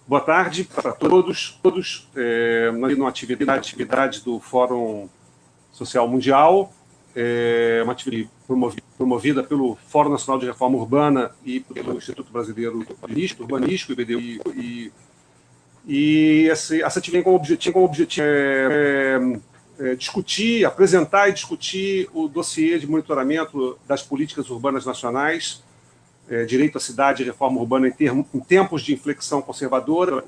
Boa tarde para todos. Numa atividade do Fórum Social Mundial, uma atividade promovida pelo Fórum Nacional de Reforma Urbana e pelo Instituto Brasileiro Urbanístico, IBDU, e essa atividade tem como objetivo apresentar e discutir o dossiê de monitoramento das políticas urbanas nacionais, direito à cidade e reforma urbana em tempos de inflexão conservadora,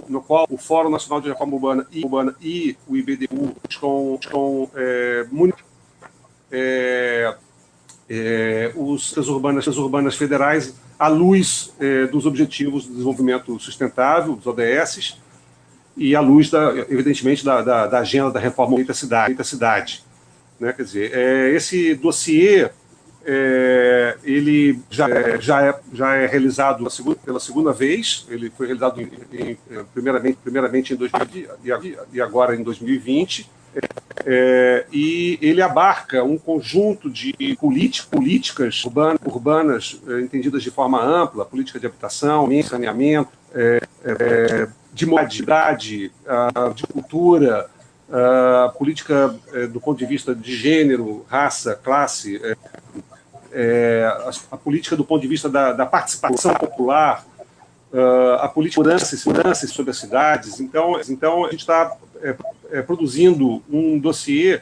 no qual o Fórum Nacional de Reforma Urbana e o IBDU estão as urbanas federais à luz dos Objetivos de Desenvolvimento Sustentável, dos ODS, e à luz, evidentemente, da agenda da reforma da cidade. Né? Quer dizer, esse dossiê ele já é realizado pela segunda vez. Ele foi realizado primeiramente em 2000 e agora em 2020, e ele abarca um conjunto de políticas urbanas entendidas de forma ampla: política de habitação, saneamento, de mobilidade, de cultura, política do ponto de vista de gênero, raça, classe, a política do ponto de vista da participação popular, a política de segurança sobre as cidades. Então a gente está produzindo um dossiê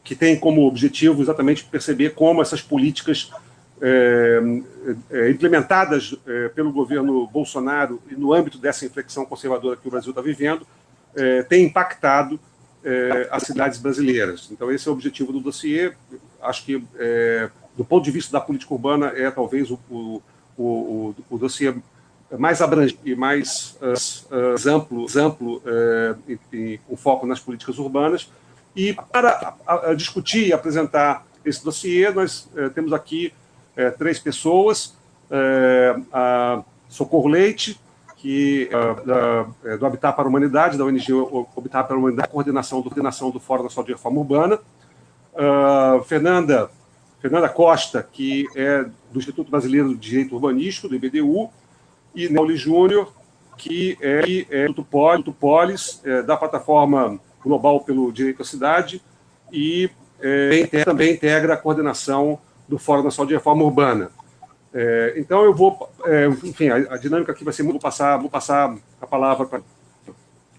que tem como objetivo exatamente perceber como essas políticas implementadas pelo governo Bolsonaro e no âmbito dessa inflexão conservadora que o Brasil está vivendo têm impactado as cidades brasileiras. Então esse é o objetivo do dossiê. Acho que, do ponto de vista da política urbana, é talvez o dossiê mais abrangente e mais amplo com foco nas políticas urbanas. E para discutir e apresentar esse dossiê, nós temos aqui três pessoas: a Socorro Leite, que do Habitat para a Humanidade, da ONG Habitat para a Humanidade, coordenação do Fórum Nacional de Reforma Urbana; Fernanda Costa, que é do Instituto Brasileiro de Direito Urbanístico, do IBDU; e Neuli Júnior, que é do Polis, da Plataforma Global pelo Direito à Cidade, e também integra a coordenação do Fórum Nacional de Reforma Urbana. Então eu vou, enfim, a dinâmica aqui vai ser muito, vou passar a palavra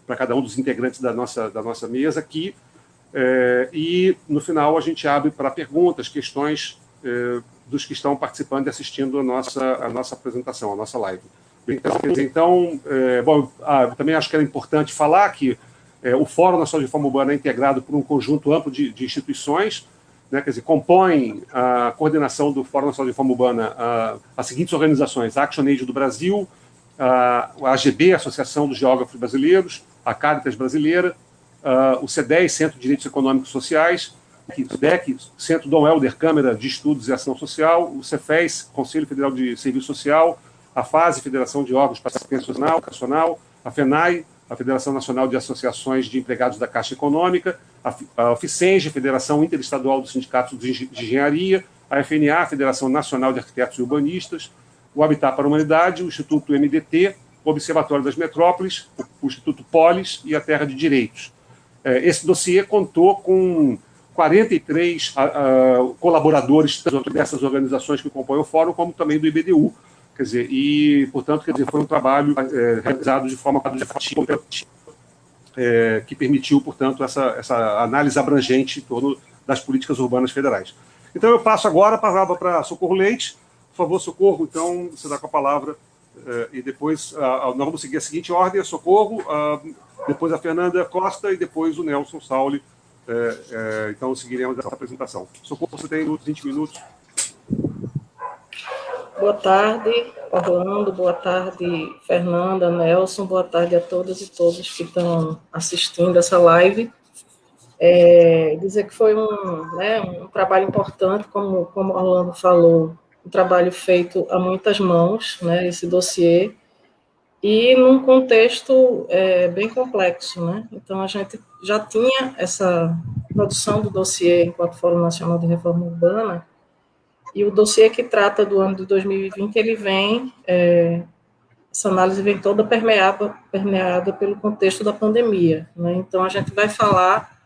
para cada um dos integrantes da nossa mesa aqui, e no final a gente abre para perguntas, questões dos que estão participando e assistindo a nossa apresentação, a nossa live. Então, eu também acho que era importante falar que o Fórum Nacional de Reforma Urbana é integrado por um conjunto amplo de instituições, né? Quer dizer, compõem a coordenação do Fórum Nacional de Reforma Urbana as seguintes organizações: a ActionAid do Brasil, a AGB, Associação dos Geógrafos Brasileiros, a Caritas Brasileira, o CEDES, Centro de Direitos Econômicos e Sociais, o CDEC, Centro Dom Helder, Câmara de Estudos e Ação Social, o CEFES, Conselho Federal de Serviço Social, a FASE, Federação de Órgãos para Assistência Educacional, a FENAI, a Federação Nacional de Associações de Empregados da Caixa Econômica, a FICENGE, Federação Interestadual dos Sindicatos de Engenharia, a FNA, Federação Nacional de Arquitetos e Urbanistas, o Habitat para a Humanidade, o Instituto MDT, o Observatório das Metrópoles, o Instituto Polis e a Terra de Direitos. Esse dossiê contou com 43 colaboradores dessas organizações que compõem o fórum, como também do IBDU. Quer dizer, e, portanto, foi um trabalho realizado de forma que permitiu, portanto, essa análise abrangente em torno das políticas urbanas federais. Então, eu passo agora a palavra para Socorro Leite. Por favor, Socorro, então, você dá com a palavra, e depois nós vamos seguir a seguinte ordem: a Socorro, depois a Fernanda Costa e depois o Nelson Sauli. Então, seguiremos essa apresentação. Socorro, você tem 20 minutos. Boa tarde, Orlando, boa tarde, Fernanda, Nelson, boa tarde a todas e todos que estão assistindo essa live. Dizer que foi um trabalho importante, como Orlando falou, um trabalho feito a muitas mãos, né, esse dossiê, e num contexto bem complexo, né? Então, a gente já tinha essa produção do dossiê enquanto Fórum Nacional de Reforma Urbana, E o dossiê que trata do ano de 2020, ele vem, essa análise vem toda permeada pelo contexto da pandemia, né? Então, a gente vai falar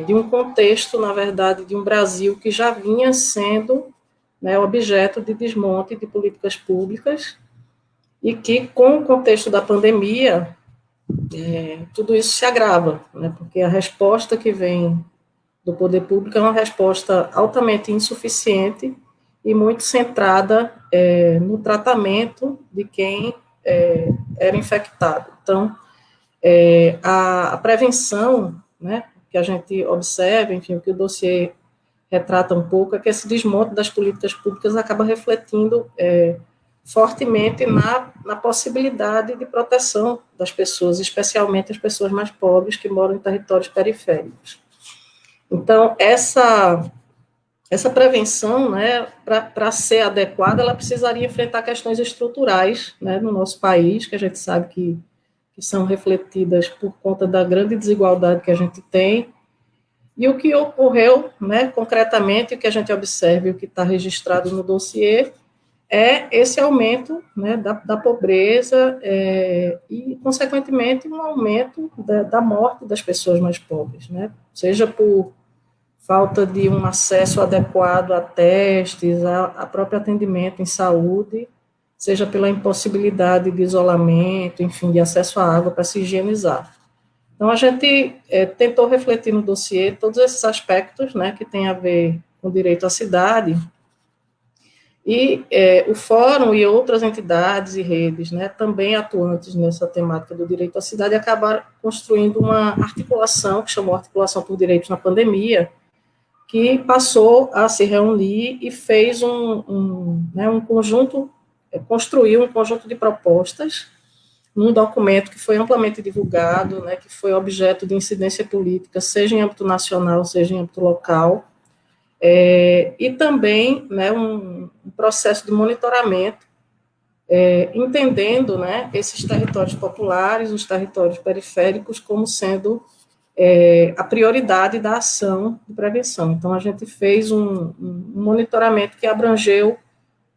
de um contexto, na verdade, de um Brasil que já vinha sendo, né, objeto de desmonte de políticas públicas e que, com o contexto da pandemia, tudo isso se agrava, né? Porque a resposta que vem do poder público é uma resposta altamente insuficiente e muito centrada no tratamento de quem era infectado. Então, a prevenção, né, que a gente observa, enfim, o que o dossiê retrata um pouco, é que esse desmonte das políticas públicas acaba refletindo fortemente na possibilidade de proteção das pessoas, especialmente as pessoas mais pobres que moram em territórios periféricos. Então, essa prevenção, né, para ser adequada, ela precisaria enfrentar questões estruturais, né, no nosso país, que a gente sabe que são refletidas por conta da grande desigualdade que a gente tem. E o que ocorreu, né, concretamente, o que a gente observa e o que está registrado no dossiê, é esse aumento, né, da pobreza e, consequentemente, um aumento da morte das pessoas mais pobres, né, seja por falta de um acesso adequado a testes, a próprio atendimento em saúde, seja pela impossibilidade de isolamento, enfim, de acesso à água para se higienizar. Então, a gente tentou refletir no dossiê todos esses aspectos, né, que tem a ver com o direito à cidade, e o Fórum e outras entidades e redes, né, também atuantes nessa temática do direito à cidade, acabaram construindo uma articulação, que chamou Articulação por Direitos na Pandemia, que passou a se reunir e fez um conjunto, construiu um conjunto de propostas num documento que foi amplamente divulgado, né, que foi objeto de incidência política, seja em âmbito nacional, seja em âmbito local, e também, né, um processo de monitoramento, entendendo, né, esses territórios populares, os territórios periféricos, como sendo a prioridade da ação de prevenção. Então, a gente fez um monitoramento que abrangeu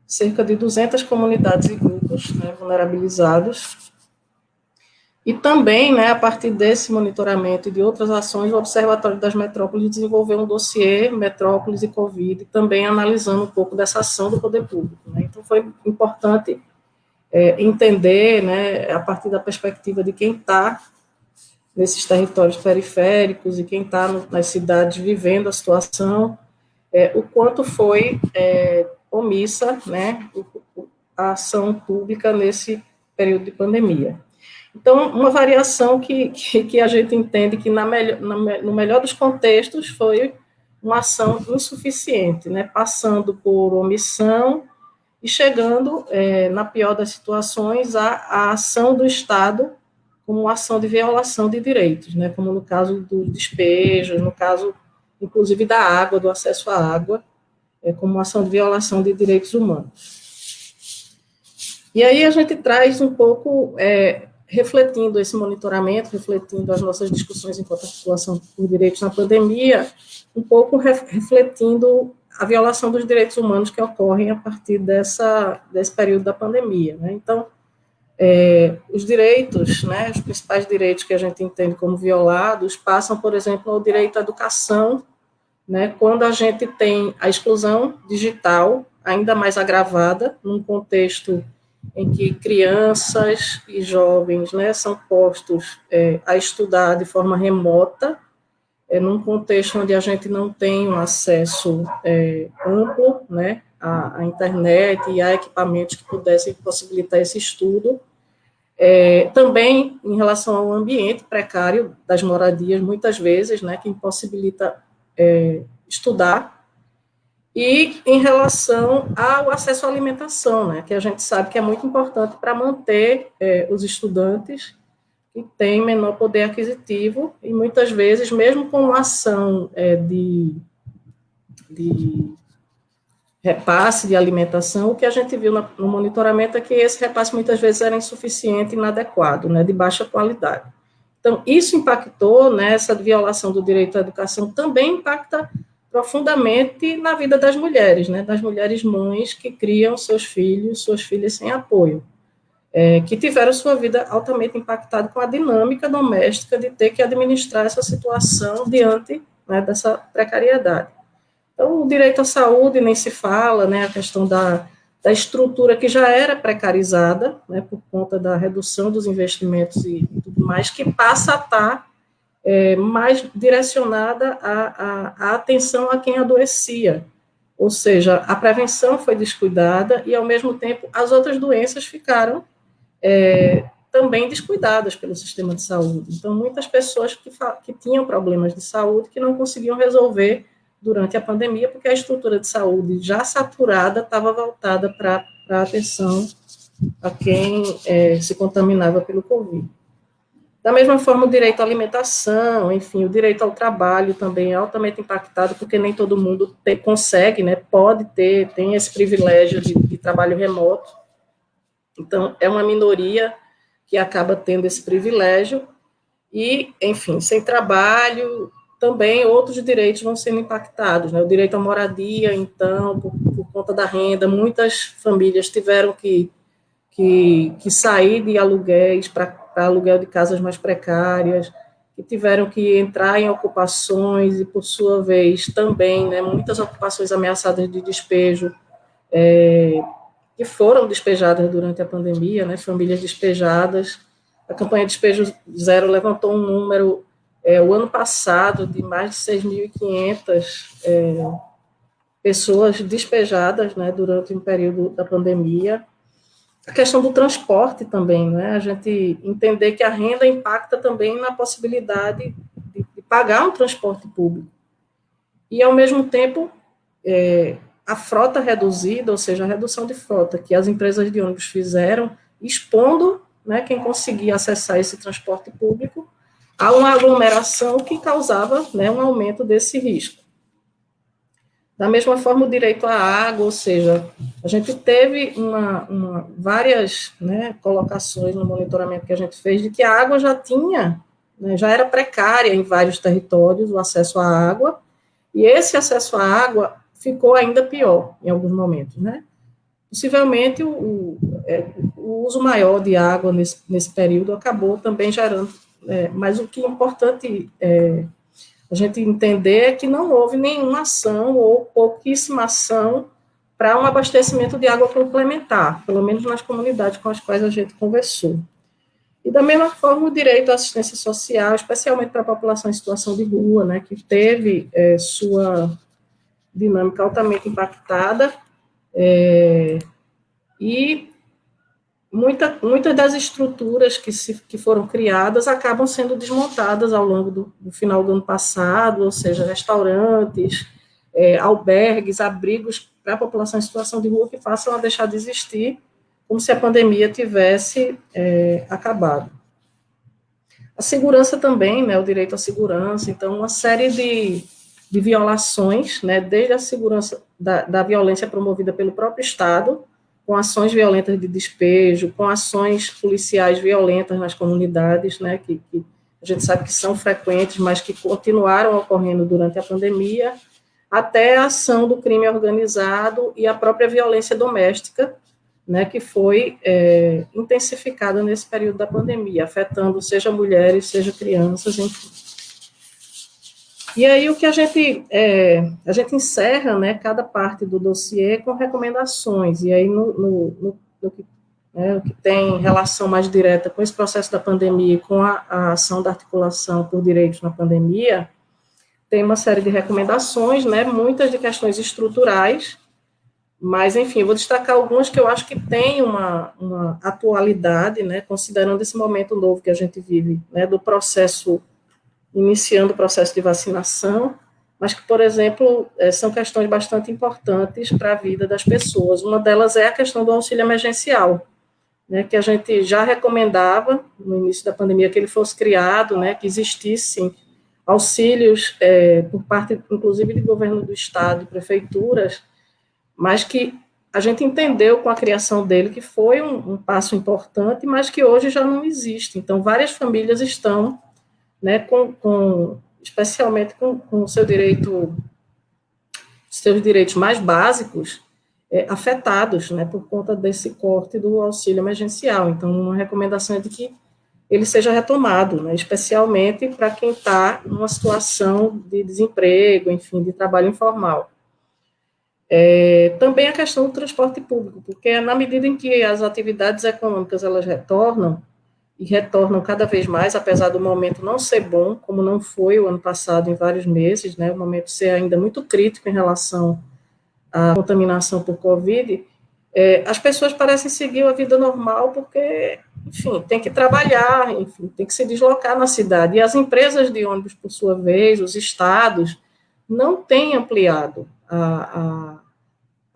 cerca de 200 comunidades e grupos, né, vulnerabilizados, e também, né, a partir desse monitoramento e de outras ações, o Observatório das Metrópoles desenvolveu um dossiê, Metrópoles e Covid, também analisando um pouco dessa ação do poder público, né. Então, foi importante entender, né, a partir da perspectiva de quem está nesses territórios periféricos e quem está nas cidades vivendo a situação, o quanto foi omissa, né, a ação pública nesse período de pandemia. Então, uma variação que a gente entende que, no melhor dos contextos, foi uma ação insuficiente, né, passando por omissão e chegando, na pior das situações, a ação do Estado como ação de violação de direitos, né, como no caso dos despejos, no caso, inclusive, da água, do acesso à água, como ação de violação de direitos humanos. E aí a gente traz um pouco, refletindo esse monitoramento, refletindo as nossas discussões enquanto articulação por direitos na pandemia, um pouco refletindo a violação dos direitos humanos que ocorrem a partir desse período da pandemia, né. Então, os direitos, né, os principais direitos que a gente entende como violados, passam, por exemplo, ao direito à educação, né, quando a gente tem a exclusão digital ainda mais agravada, num contexto em que crianças e jovens, né, são postos a estudar de forma remota, num contexto onde a gente não tem um acesso amplo, né, à internet e a equipamentos que pudessem possibilitar esse estudo. Também em relação ao ambiente precário das moradias, muitas vezes, né, que impossibilita estudar, e em relação ao acesso à alimentação, né, que a gente sabe que é muito importante para manter os estudantes que têm menor poder aquisitivo, e muitas vezes, mesmo com uma ação de repasse de alimentação, o que a gente viu no monitoramento é que esse repasse muitas vezes era insuficiente, inadequado, né, de baixa qualidade. Então, isso impactou, né, essa violação do direito à educação também impacta profundamente na vida das mulheres, né, das mulheres mães que criam seus filhos, suas filhas sem apoio, que tiveram sua vida altamente impactada com a dinâmica doméstica de ter que administrar essa situação diante, né, dessa precariedade. Então, o direito à saúde nem se fala, né, a questão da estrutura que já era precarizada, né, por conta da redução dos investimentos e tudo mais, que passa a estar mais direcionada à atenção a quem adoecia. Ou seja, a prevenção foi descuidada e, ao mesmo tempo, as outras doenças ficaram também descuidadas pelo sistema de saúde. Então, muitas pessoas que tinham problemas de saúde que não conseguiam resolver durante a pandemia, porque a estrutura de saúde já saturada estava voltada para a atenção a quem se contaminava pelo Covid. Da mesma forma, o direito à alimentação, enfim, o direito ao trabalho também é altamente impactado, porque nem todo mundo consegue, né, pode ter, tem esse privilégio de trabalho remoto. Então, é uma minoria que acaba tendo esse privilégio e, enfim, sem trabalho, também outros direitos vão sendo impactados, né? O direito à moradia, então, por conta da renda, muitas famílias tiveram que sair de aluguéis para aluguel de casas mais precárias, que tiveram que entrar em ocupações e, por sua vez, também, né, muitas ocupações ameaçadas de despejo, que foram despejadas durante a pandemia, né, famílias despejadas. A campanha Despejo Zero levantou um número, o ano passado, de mais de 6.500 pessoas despejadas, né, durante o período da pandemia. A questão do transporte também, né, a gente entender que a renda impacta também na possibilidade de pagar um transporte público. E, ao mesmo tempo, a frota reduzida, ou seja, a redução de frota que as empresas de ônibus fizeram, expondo, né, quem conseguia acessar esse transporte público a uma aglomeração que causava, né, um aumento desse risco. Da mesma forma, o direito à água, ou seja, a gente teve várias, né, colocações no monitoramento que a gente fez de que a água já tinha, né, já era precária em vários territórios, o acesso à água, e esse acesso à água ficou ainda pior em alguns momentos, né? Possivelmente o uso maior de água nesse período acabou também gerando, mas o que é importante a gente entender é que não houve nenhuma ação ou pouquíssima ação para um abastecimento de água complementar, pelo menos nas comunidades com as quais a gente conversou. E, da mesma forma, o direito à assistência social, especialmente para a população em situação de rua, né, que teve sua dinâmica altamente impactada, e muitas das estruturas que foram criadas acabam sendo desmontadas ao longo do final do ano passado, ou seja, restaurantes, albergues, abrigos para a população em situação de rua que passam a deixar de existir, como se a pandemia tivesse acabado. A segurança também, né, o direito à segurança, então, uma série de violações, né, desde a segurança da violência promovida pelo próprio Estado, com ações violentas de despejo, com ações policiais violentas nas comunidades, né, que a gente sabe que são frequentes, mas que continuaram ocorrendo durante a pandemia, até a ação do crime organizado e a própria violência doméstica, né, que foi intensificada nesse período da pandemia, afetando seja mulheres, seja crianças, enfim. E aí o que a gente encerra, né, cada parte do dossiê com recomendações, e aí no que tem relação mais direta com esse processo da pandemia e com a ação da articulação por direitos na pandemia, tem uma série de recomendações, né, muitas de questões estruturais, mas, enfim, vou destacar algumas que eu acho que têm uma atualidade, né, considerando esse momento novo que a gente vive, né, do processo, iniciando o processo de vacinação, mas que, por exemplo, são questões bastante importantes para a vida das pessoas. Uma delas é a questão do auxílio emergencial, né, que a gente já recomendava, no início da pandemia, que ele fosse criado, né, que existissem auxílios por parte, inclusive, do governo do Estado, prefeituras, mas que a gente entendeu com a criação dele que foi um passo importante, mas que hoje já não existe. Então, várias famílias estão, né, especialmente com o seu direito seus direitos mais básicos afetados, né, por conta desse corte do auxílio emergencial. Então, uma recomendação é de que ele seja retomado, né, especialmente para quem está numa situação de desemprego, enfim, de trabalho informal. Também a questão do transporte público, porque na medida em que as atividades econômicas elas retornam, e retornam cada vez mais, apesar do momento não ser bom, como não foi o ano passado em vários meses, né, o momento ser ainda muito crítico em relação à contaminação por Covid, as pessoas parecem seguir a vida normal porque, enfim, tem que trabalhar, enfim, tem que se deslocar na cidade. E as empresas de ônibus, por sua vez, os estados, não têm ampliado a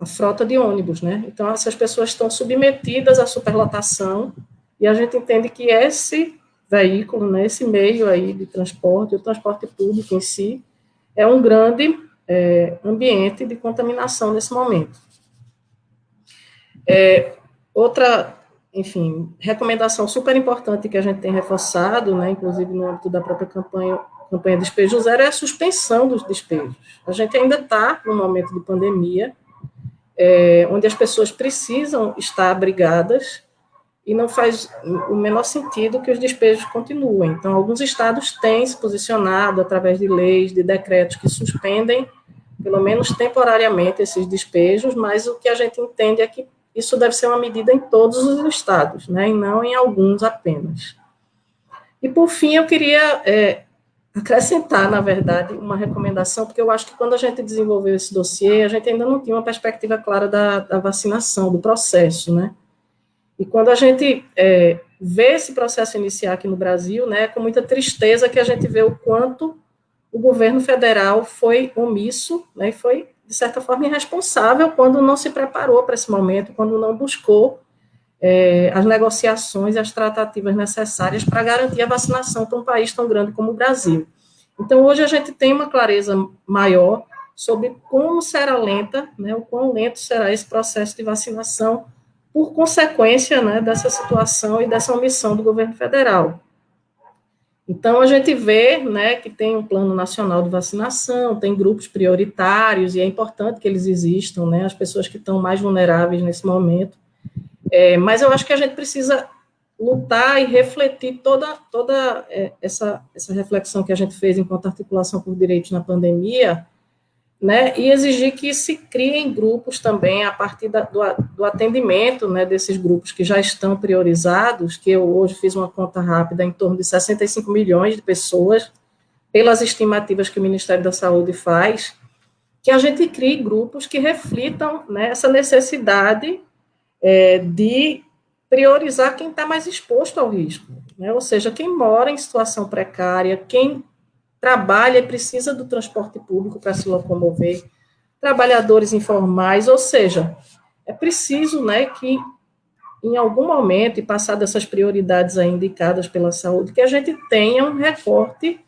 frota de ônibus, né? Então, essas pessoas estão submetidas à superlotação e a gente entende que esse veículo, né, esse meio aí de transporte, o transporte público em si, é um grande ambiente de contaminação nesse momento. Outra, enfim, recomendação super importante que a gente tem reforçado, né, inclusive no âmbito da própria campanha Despejo Zero, é a suspensão dos despejos. A gente ainda está no momento de pandemia, onde as pessoas precisam estar abrigadas e não faz o menor sentido que os despejos continuem. Então, alguns estados têm se posicionado através de leis, de decretos que suspendem, pelo menos temporariamente, esses despejos, mas o que a gente entende é que isso deve ser uma medida em todos os estados, né, e não em alguns apenas. E, por fim, eu queria acrescentar, na verdade, uma recomendação, porque eu acho que quando a gente desenvolveu esse dossiê, a gente ainda não tinha uma perspectiva clara da vacinação, do processo, né? E quando a gente vê esse processo iniciar aqui no Brasil, né, é com muita tristeza que a gente vê o quanto o governo federal foi omisso, né, e foi, de certa forma, irresponsável quando não se preparou para esse momento, quando não buscou as negociações e as tratativas necessárias para garantir a vacinação para um país tão grande como o Brasil. Então, hoje a gente tem uma clareza maior sobre como será lenta, né, o quão lento será esse processo de vacinação por consequência, né, dessa situação e dessa omissão do governo federal. Então, a gente vê, né, que tem um plano nacional de vacinação, tem grupos prioritários, e é importante que eles existam, né, as pessoas que estão mais vulneráveis nesse momento. Mas eu acho que a gente precisa lutar e refletir toda essa reflexão que a gente fez enquanto articulação por direitos na pandemia, né, e exigir que se criem grupos também a partir do atendimento, né, desses grupos que já estão priorizados, que eu hoje fiz uma conta rápida em torno de 65 milhões de pessoas, pelas estimativas que o Ministério da Saúde faz, que a gente crie grupos que reflitam, né, essa necessidade de priorizar quem está mais exposto ao risco, né, ou seja, quem mora em situação precária, quem trabalha e precisa do transporte público para se locomover, trabalhadores informais, ou seja, é preciso, né, que em algum momento, e passar dessas prioridades aí indicadas pela saúde, que a gente tenha um recorte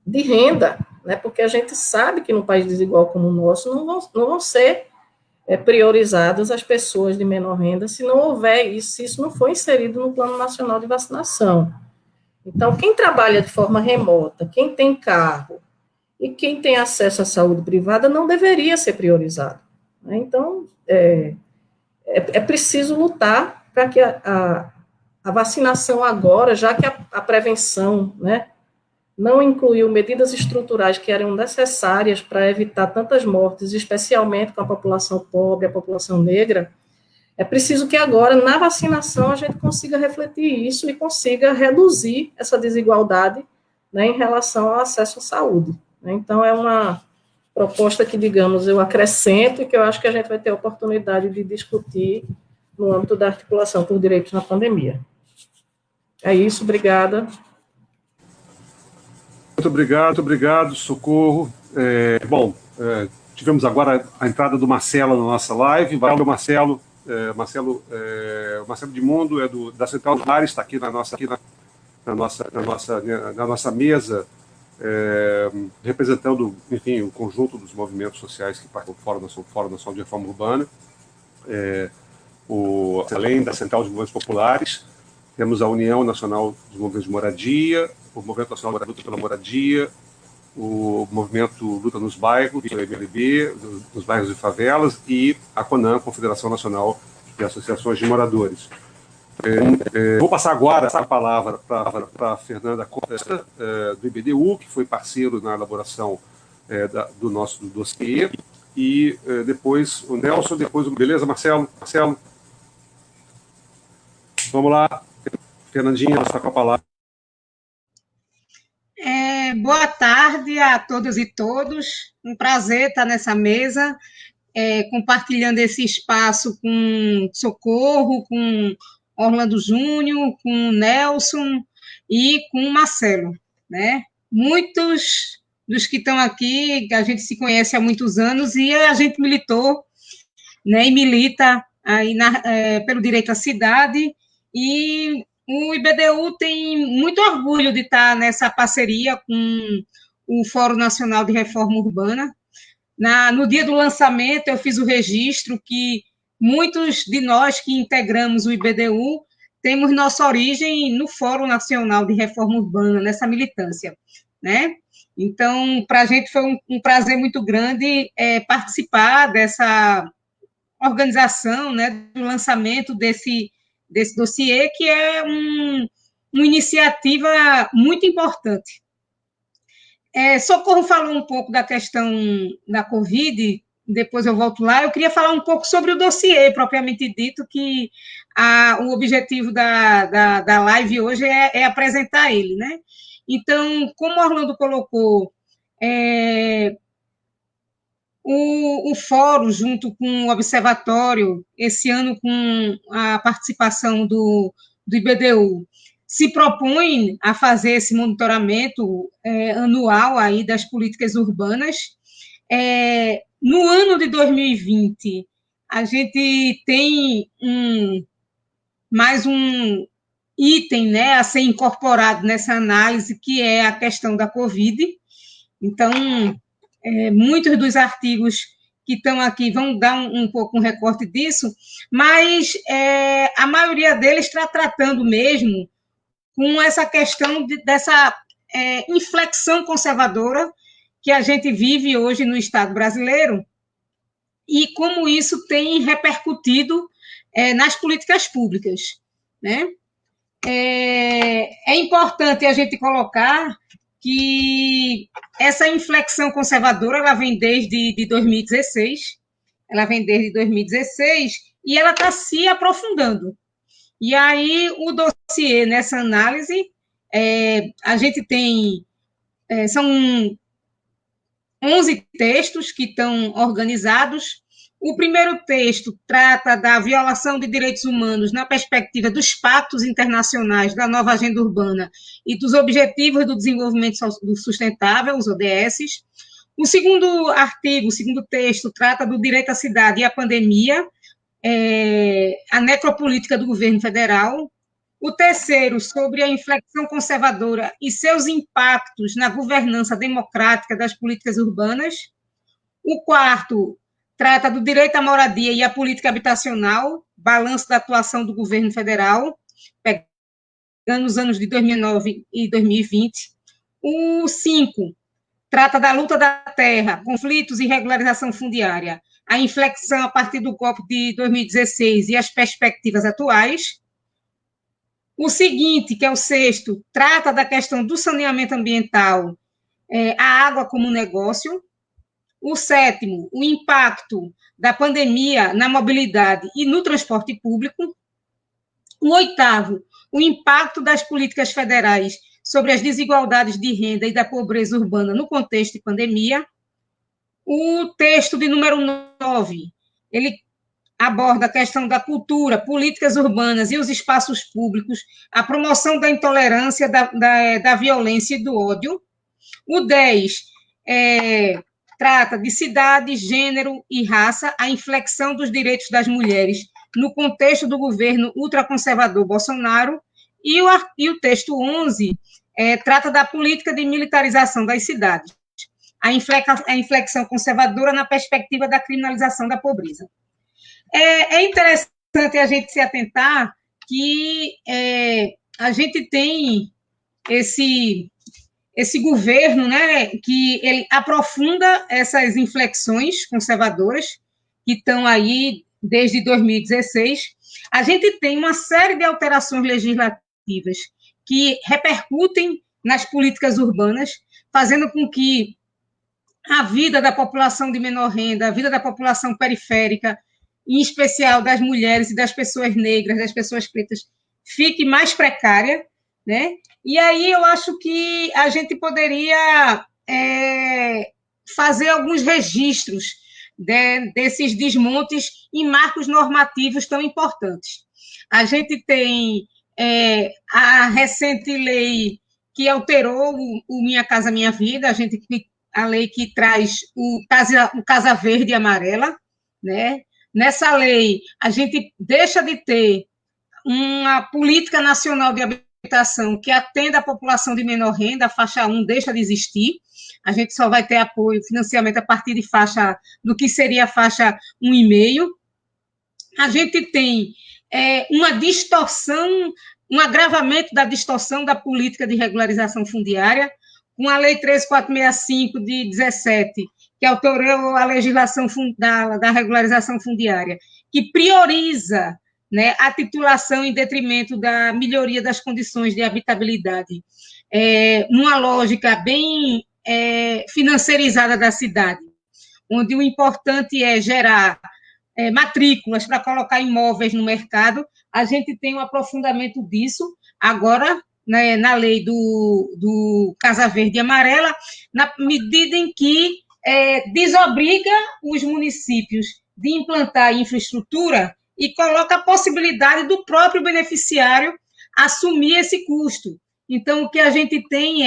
de renda, né, porque a gente sabe que num país desigual como o nosso não vão ser priorizadas as pessoas de menor renda se não houver isso, se isso não for inserido no Plano Nacional de Vacinação. Então, quem trabalha de forma remota, quem tem carro e quem tem acesso à saúde privada não deveria ser priorizado, né? Então, é preciso lutar para que a vacinação agora, já que a prevenção, né, não incluiu medidas estruturais que eram necessárias para evitar tantas mortes, especialmente com a população pobre, a população negra, é preciso que agora, na vacinação, a gente consiga refletir isso e consiga reduzir essa desigualdade, né, em relação ao acesso à saúde, né? Então, é uma proposta que, digamos, eu acrescento e que eu acho que a gente vai ter a oportunidade de discutir no âmbito da articulação por direitos na pandemia. É isso, obrigada. Muito obrigado, Socorro. Tivemos agora a entrada do Marcelo na nossa live. Valeu, Marcelo. Marcelo de Mundo da Central do Mar, está aqui na nossa mesa, representando, enfim, o conjunto dos movimentos sociais que participam do Fórum Nacional de Reforma Urbana. Além da Central de Movimentos Populares, temos a União Nacional dos Movimentos de Moradia, o Movimento Nacional da Luta pela Moradia, o movimento Luta nos Bairros, o MLB, nos bairros e favelas, e a CONAN, Confederação Nacional de Associações de Moradores. Vou passar agora a palavra para a Fernanda Costa, do IBDU, que foi parceiro na elaboração do nosso dossiê, e depois o Nelson, depois o... Beleza, Marcelo? Marcelo? Vamos lá. Fernandinha, você está com a palavra. Boa tarde a todas e todos. Um prazer estar nessa mesa, compartilhando esse espaço com Socorro, com Orlando Júnior, com Nelson e com Marcelo, né? Muitos dos que estão aqui, a gente se conhece há muitos anos e a gente militou, né, e milita aí pelo direito à cidade, e o IBDU tem muito orgulho de estar nessa parceria com o Fórum Nacional de Reforma Urbana. No dia do lançamento, eu fiz o registro que muitos de nós que integramos o IBDU temos nossa origem no Fórum Nacional de Reforma Urbana, nessa militância, né? Então, para a gente foi um prazer muito grande participar dessa organização, né, do lançamento desse dossiê, que é uma iniciativa muito importante. Socorro falou um pouco da questão da Covid, depois eu volto lá. Eu queria falar um pouco sobre o dossiê, propriamente dito, que o objetivo da live hoje é apresentar ele, né? Então, como o Orlando colocou, o fórum, junto com o observatório, esse ano com a participação do IBDU, se propõe a fazer esse monitoramento anual aí das políticas urbanas. No ano de 2020, a gente tem mais um item, né, a ser incorporado nessa análise, que é a questão da Covid. Então, muitos dos artigos que estão aqui vão dar um pouco um recorte disso, mas a maioria deles está tratando mesmo com essa questão dessa inflexão conservadora que a gente vive hoje no Estado brasileiro e como isso tem repercutido nas políticas públicas, né? É importante a gente colocar que essa inflexão conservadora ela vem desde 2016, e ela está se aprofundando. E aí o dossiê, nessa análise, a gente tem, são 11 textos que estão organizados. O primeiro texto trata da violação de direitos humanos na perspectiva dos pactos internacionais da nova agenda urbana e dos objetivos do desenvolvimento sustentável, os ODS. O segundo artigo, o segundo texto, trata do direito à cidade e à pandemia, a necropolítica do governo federal. O terceiro, sobre a inflexão conservadora e seus impactos na governança democrática das políticas urbanas. O quarto, trata do direito à moradia e à política habitacional, balanço da atuação do governo federal, pegando os anos de 2009 e 2020. O 5, trata da luta da terra, conflitos e regularização fundiária, a inflexão a partir do golpe de 2016 e as perspectivas atuais. O seguinte, que é o sexto, trata da questão do saneamento ambiental, a água como negócio. O sétimo, o impacto da pandemia na mobilidade e no transporte público. O oitavo, o impacto das políticas federais sobre as desigualdades de renda e da pobreza urbana no contexto de pandemia. O texto de número 9, ele aborda a questão da cultura, políticas urbanas e os espaços públicos, a promoção da intolerância, da violência e do ódio. O 10 trata de cidade, gênero e raça, a inflexão dos direitos das mulheres no contexto do governo ultraconservador Bolsonaro. E o texto 11 trata da política de militarização das cidades, a inflexão conservadora na perspectiva da criminalização da pobreza. É interessante a gente se atentar que a gente tem esse governo, né, que ele aprofunda essas inflexões conservadoras que estão aí desde 2016. A gente tem uma série de alterações legislativas que repercutem nas políticas urbanas, fazendo com que a vida da população de menor renda, a vida da população periférica, em especial das mulheres e das pessoas negras, das pessoas pretas, fique mais precária, né? E aí eu acho que a gente poderia fazer alguns registros desses desmontes em marcos normativos tão importantes. A gente tem a recente lei que alterou o Minha Casa Minha Vida, a lei que traz o Casa Verde e Amarela, né? Nessa lei, a gente deixa de ter uma política nacional de habitação que atenda a população de menor renda, a faixa 1 deixa de existir, a gente só vai ter apoio, financiamento a partir de faixa, do que seria a faixa 1,5. A gente tem uma distorção, um agravamento da distorção da política de regularização fundiária, com a Lei 13.465 de 17, que alterou a legislação da regularização fundiária, que prioriza, né, a titulação em detrimento da melhoria das condições de habitabilidade, numa lógica bem financeirizada da cidade, onde o importante é gerar matrículas para colocar imóveis no mercado. A gente tem um aprofundamento disso agora, né, na lei do Casa Verde e Amarela, na medida em que desobriga os municípios de implantar infraestrutura e coloca a possibilidade do próprio beneficiário assumir esse custo. Então, o que a gente tem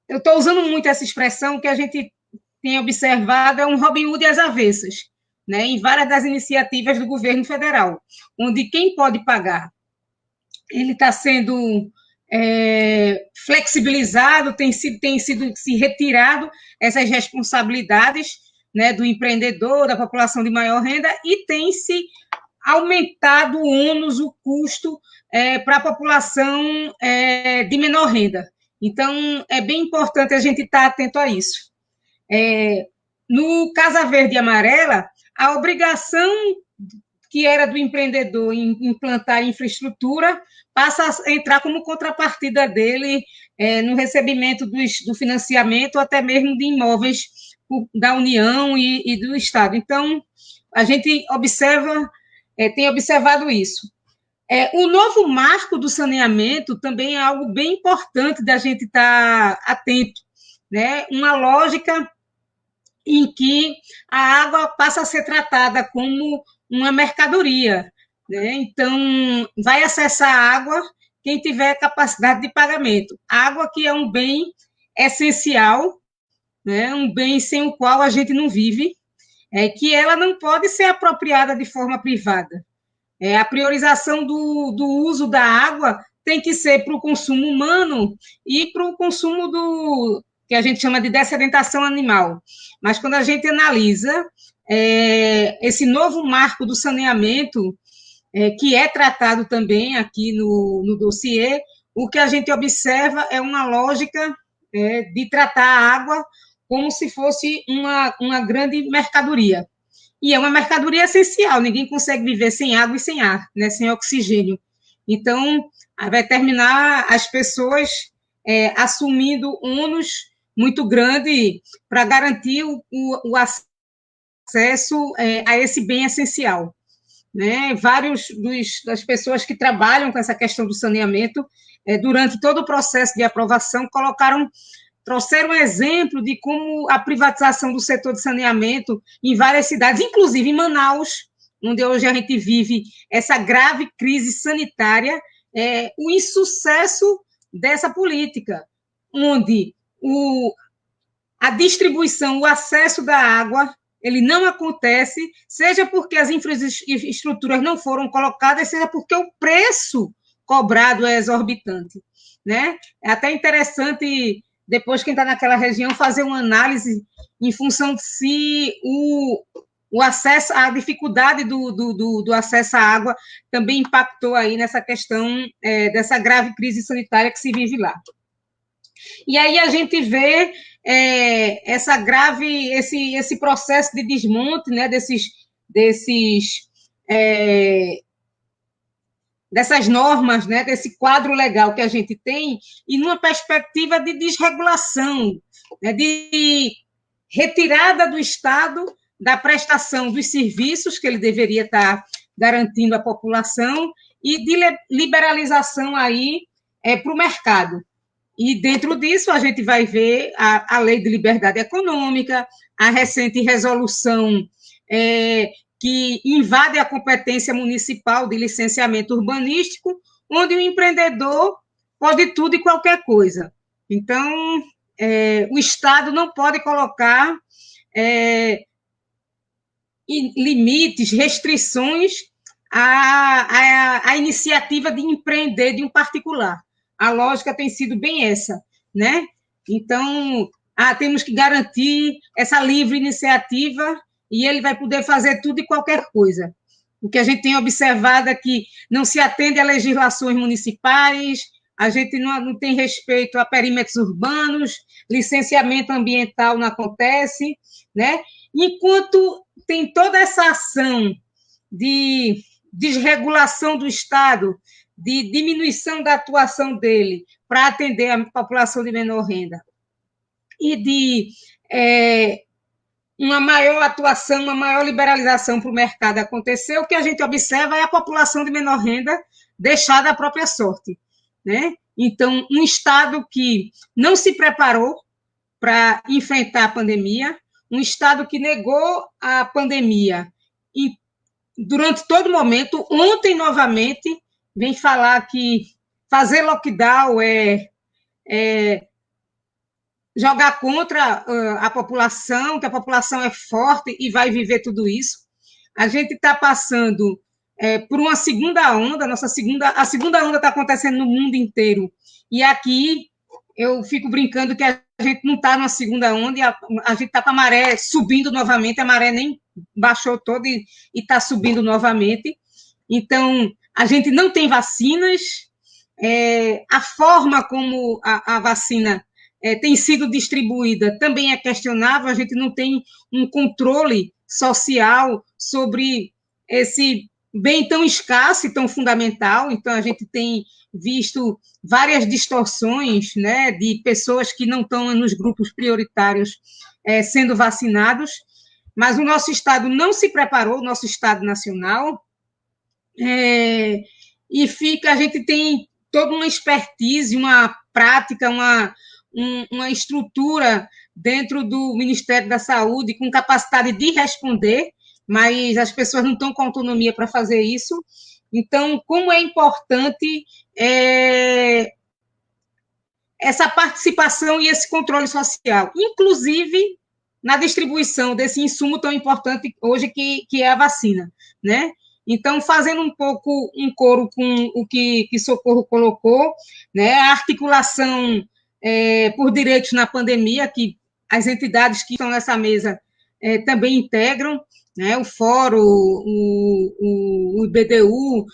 eu estou usando muito essa expressão, que a gente tem observado é um Robin Hood às avessas, né, em várias das iniciativas do governo federal, onde quem pode pagar, ele está sendo flexibilizado, tem sido se retirado essas responsabilidades, né, do empreendedor, da população de maior renda, e tem se aumentado o ônus, o custo para a população de menor renda. Então, é bem importante a gente estar atento a isso. No Casa Verde e Amarela, a obrigação que era do empreendedor em implantar infraestrutura passa a entrar como contrapartida dele no recebimento do financiamento, até mesmo de imóveis da União e do Estado. Então, a gente tem observado isso. O novo marco do saneamento também é algo bem importante da gente estar atento, né? Uma lógica em que a água passa a ser tratada como uma mercadoria, né? Então, vai acessar a água quem tiver capacidade de pagamento. A água que é um bem essencial, né? Um bem sem o qual a gente não vive, que ela não pode ser apropriada de forma privada. A priorização do uso da água tem que ser para o consumo humano e para o consumo que a gente chama de dessedentação animal. Mas quando a gente analisa esse novo marco do saneamento, que é tratado também aqui no dossiê, o que a gente observa é uma lógica de tratar a água como se fosse uma grande mercadoria. E é uma mercadoria essencial, ninguém consegue viver sem água e sem ar, né, sem oxigênio. Então, vai terminar as pessoas assumindo ônus muito grande para garantir o acesso a esse bem essencial. Né? Vários das pessoas que trabalham com essa questão do saneamento, durante todo o processo de aprovação, trouxeram um exemplo de como a privatização do setor de saneamento em várias cidades, inclusive em Manaus, onde hoje a gente vive essa grave crise sanitária, o insucesso dessa política, onde a distribuição, o acesso da água, ele não acontece, seja porque as infraestruturas não foram colocadas, seja porque o preço cobrado é exorbitante. Né? É até interessante, depois, quem está naquela região, fazer uma análise em função de se o o acesso, a dificuldade do acesso à água também impactou aí nessa questão dessa grave crise sanitária que se vive lá. E aí a gente vê esse processo de desmonte, né, dessas normas, né, desse quadro legal que a gente tem, e numa perspectiva de desregulação, né, de retirada do Estado da prestação dos serviços que ele deveria estar garantindo à população e de liberalização aí para o mercado. E dentro disso a gente vai ver a Lei de Liberdade Econômica, a recente resolução que invade a competência municipal de licenciamento urbanístico, onde o empreendedor pode tudo e qualquer coisa. Então, o Estado não pode colocar limites, restrições à iniciativa de empreender de um particular. A lógica tem sido bem essa, né? Então, temos que garantir essa livre iniciativa e ele vai poder fazer tudo e qualquer coisa. O que a gente tem observado é que não se atende a legislações municipais, a gente não tem respeito a perímetros urbanos, licenciamento ambiental não acontece, né? Enquanto tem toda essa ação de desregulação do Estado, de diminuição da atuação dele para atender a população de menor renda e de uma maior atuação, uma maior liberalização para o mercado acontecer, o que a gente observa é a população de menor renda deixada à própria sorte, né? Então, um Estado que não se preparou para enfrentar a pandemia, um Estado que negou a pandemia e, durante todo momento, ontem, novamente, vem falar que fazer lockdown é jogar contra a população, que a população é forte e vai viver tudo isso. A gente está passando por uma segunda onda, a segunda onda está acontecendo no mundo inteiro, e aqui eu fico brincando que a gente não está numa segunda onda, e a gente está com a maré subindo novamente, a maré nem baixou toda e está subindo novamente. Então, a gente não tem vacinas, a forma como a vacina tem sido distribuída também é questionável, a gente não tem um controle social sobre esse bem tão escasso e tão fundamental, então a gente tem visto várias distorções, né, de pessoas que não estão nos grupos prioritários sendo vacinados, mas o nosso Estado não se preparou, o nosso Estado nacional, e a gente tem toda uma expertise, uma prática, uma estrutura dentro do Ministério da Saúde com capacidade de responder, mas as pessoas não estão com autonomia para fazer isso. Então, como é importante essa participação e esse controle social, inclusive na distribuição desse insumo tão importante hoje que é a vacina, né? Então, fazendo um pouco um coro com o que Socorro colocou, né, a articulação por direitos na pandemia, que as entidades que estão nessa mesa também integram, né, o Fórum, o IBDU,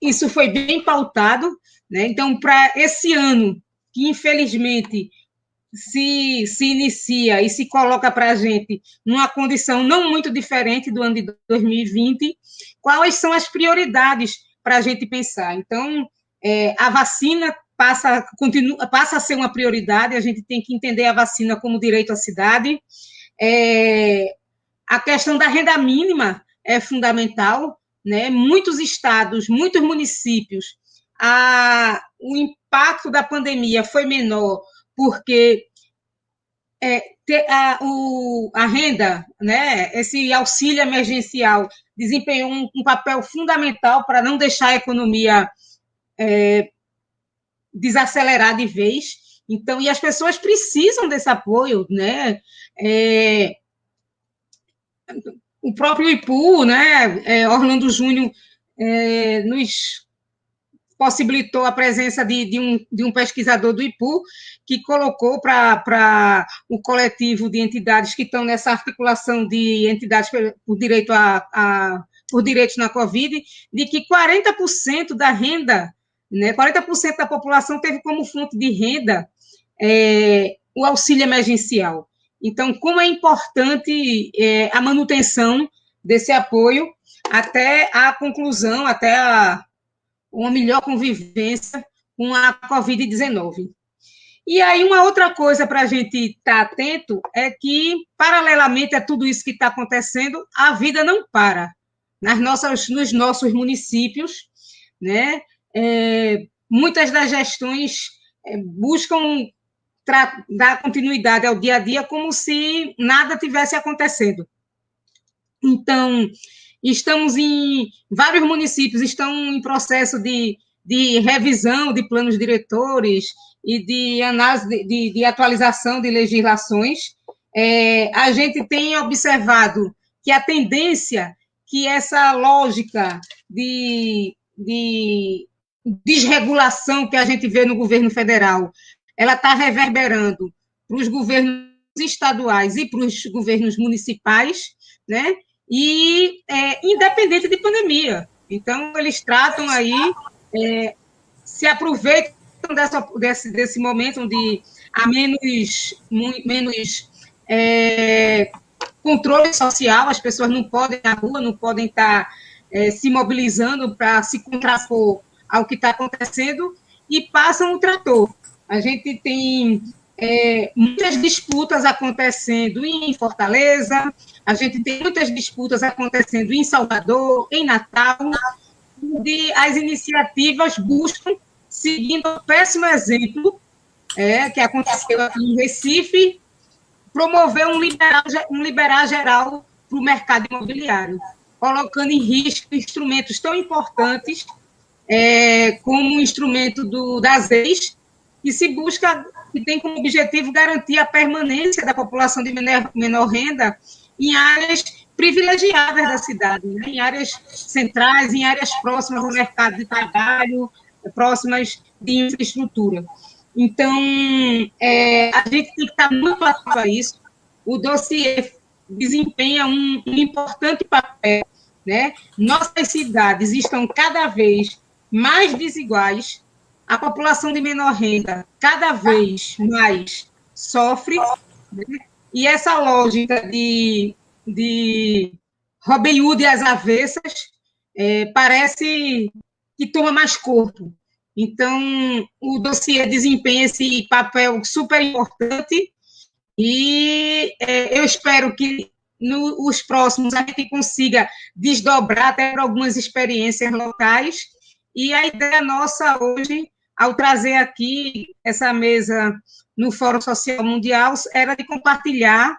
isso foi bem pautado, né? Então, para esse ano, que infelizmente se inicia e se coloca para a gente numa condição não muito diferente do ano de 2020, quais são as prioridades para a gente pensar? Então, a vacina passa a ser uma prioridade, a gente tem que entender a vacina como direito à cidade. A questão da renda mínima é fundamental, né? Muitos estados, muitos municípios, o impacto da pandemia foi menor porque a renda, né, esse auxílio emergencial desempenhou um papel fundamental para não deixar a economia desacelerar de vez. Então, e as pessoas precisam desse apoio, né? O próprio IPU, né, Orlando Júnior, nos possibilitou a presença de um pesquisador do IPU, que colocou para o coletivo de entidades que estão nessa articulação de entidades por direito por direitos na Covid, de que 40% da renda, né, 40% da população teve como fonte de renda o auxílio emergencial. Então, como é importante a manutenção desse apoio até a conclusão, até uma melhor convivência com a Covid-19. E aí, uma outra coisa para a gente estar atento é que, paralelamente a tudo isso que está acontecendo, a vida não para. Nos nossos municípios, né? Muitas das gestões buscam dar continuidade ao dia a dia como se nada tivesse acontecendo. Então, vários municípios estão em processo de revisão de planos diretores e de análise, de atualização de legislações. A gente tem observado que a tendência que essa lógica de desregulação que a gente vê no governo federal, ela está reverberando para os governos estaduais e para os governos municipais, né? E independente de pandemia. Então, eles tratam aí, se aproveitam desse momento onde há menos controle social, as pessoas não podem ir na rua, não podem estar se mobilizando para se contrapor ao que está acontecendo, e passam o trator. A gente tem muitas disputas acontecendo em Fortaleza, a gente tem muitas disputas acontecendo em Salvador, em Natal, onde as iniciativas buscam, seguindo o péssimo exemplo que aconteceu aqui em Recife, promover um liberar geral para o mercado imobiliário, colocando em risco instrumentos tão importantes como o instrumento das leis, que tem como objetivo garantir a permanência da população de menor renda em áreas privilegiadas da cidade, né? Em áreas centrais, em áreas próximas ao mercado de trabalho, próximas de infraestrutura. Então, a gente tem que estar muito atento a isso. O dossiê desempenha um importante papel, né? Nossas cidades estão cada vez mais desiguais, a população de menor renda cada vez mais sofre, né? E essa lógica de Robin Hood às avessas parece que toma mais corpo. Então, o dossiê desempenha esse papel super importante e eu espero que nos próximos a gente consiga desdobrar até para algumas experiências locais. E a ideia nossa hoje, ao trazer aqui essa mesa no Fórum Social Mundial, era de compartilhar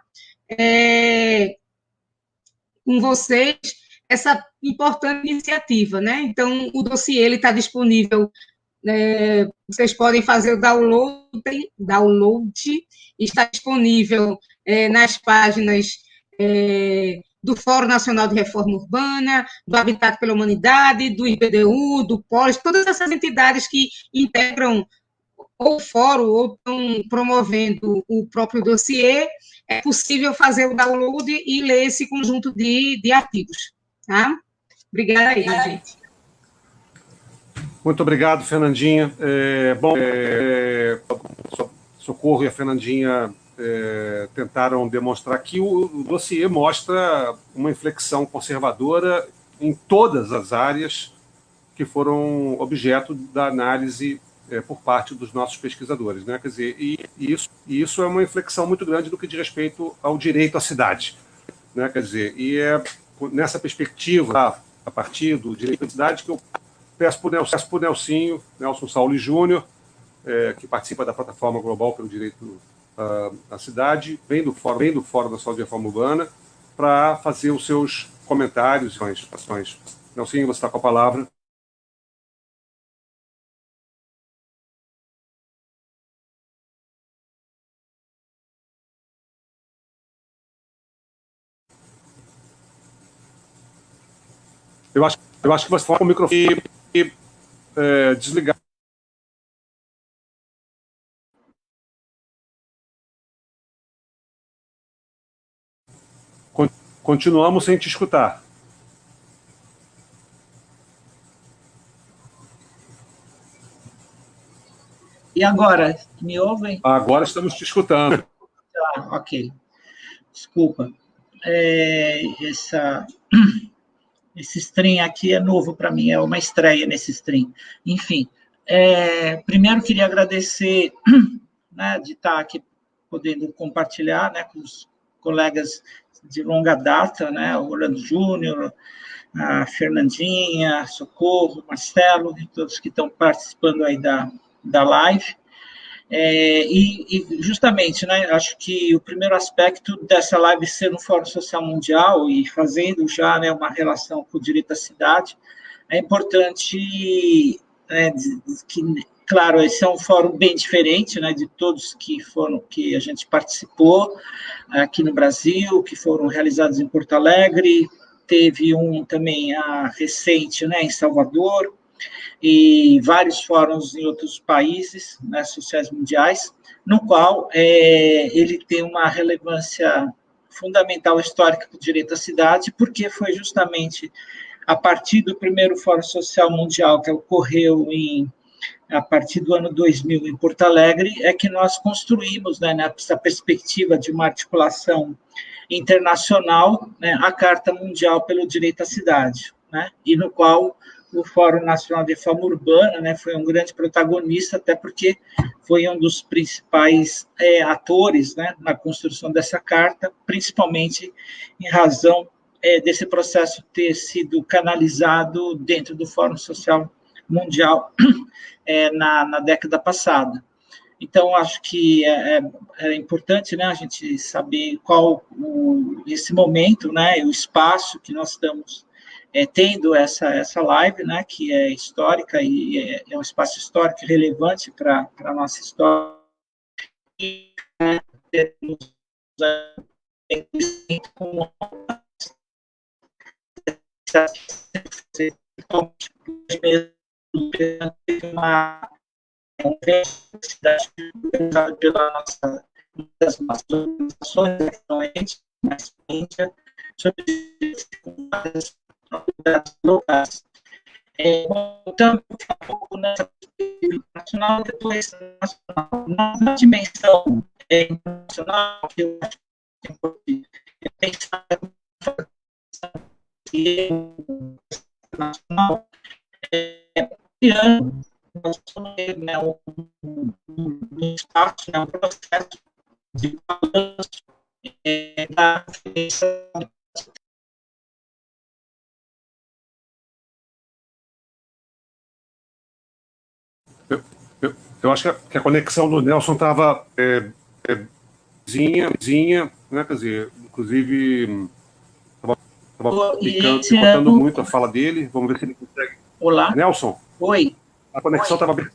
com vocês essa importante iniciativa, né? Então, o dossiê está disponível, vocês podem fazer o download, está disponível nas páginas do Fórum Nacional de Reforma Urbana, do Habitat pela Humanidade, do IBDU, do POLIS, todas essas entidades que integram ou o fórum ou estão promovendo o próprio dossiê, é possível fazer o download e ler esse conjunto de artigos. Tá? Obrigada aí, gente. Muito obrigado, Fernandinha. Socorro e a Fernandinha tentaram demonstrar que o dossiê mostra uma inflexão conservadora em todas as áreas que foram objeto da análise por parte dos nossos pesquisadores, né? Quer dizer, isso é uma inflexão muito grande no que diz respeito ao direito à cidade, né? Quer dizer, e é nessa perspectiva, a partir do direito à cidade, que eu peço para o Nelson Sauli Júnior, que participa da plataforma global pelo direito à cidade, vem do Fórum Nacional de Reforma Urbana, para fazer os seus comentários e participações. Nelson, você está com a palavra. Eu acho que você fala com o microfone. desligar. Continuamos sem te escutar. E agora, me ouvem? Agora estamos te escutando. Ah, ok. Desculpa. Esse stream aqui é novo para mim, é uma estreia nesse stream. Enfim, primeiro queria agradecer, né, de estar aqui podendo compartilhar, né, com os colegas de longa data, né, o Orlando Júnior, a Fernandinha, Socorro, Marcelo, e todos que estão participando aí da live. E justamente, né, acho que o primeiro aspecto dessa live ser um Fórum Social Mundial e fazendo já, né, uma relação com o direito à cidade, é importante, né, que, claro, esse é um fórum bem diferente, né, de todos que a gente participou aqui no Brasil, que foram realizados em Porto Alegre, teve um também recente, né, em Salvador, e vários fóruns em outros países, né, sociais mundiais, no qual ele tem uma relevância fundamental histórica para o direito à cidade, porque foi justamente a partir do primeiro Fórum Social Mundial, que ocorreu a partir do ano 2000 em Porto Alegre, é que nós construímos, né, nessa perspectiva de uma articulação internacional, né, a Carta Mundial pelo Direito à Cidade, né, e no qual o Fórum Nacional de Reforma Urbana, né, foi um grande protagonista, até porque foi um dos principais atores, né, na construção dessa carta, principalmente em razão desse processo ter sido canalizado dentro do Fórum Social Mundial na década passada. Então, acho que é importante, né, a gente saber qual esse momento, né, o espaço que nós estamos tendo essa live, né, que é histórica e é um espaço histórico relevante para a nossa história. E, né, uma universidade pela nossa das nossas organizações, mais sobre as autoridades locais. Então, um pouco nessa internacional, depois nacional. Na dimensão internacional, que eu acho que é importante pensar que nacional criando um espaço, um processo de balanço da Eu acho que a conexão do Nelson estava vizinha, né? Quer dizer, inclusive estava picotando muito a fala dele. Vamos ver se ele consegue. Olá. Nelson? Oi. A conexão estava bem.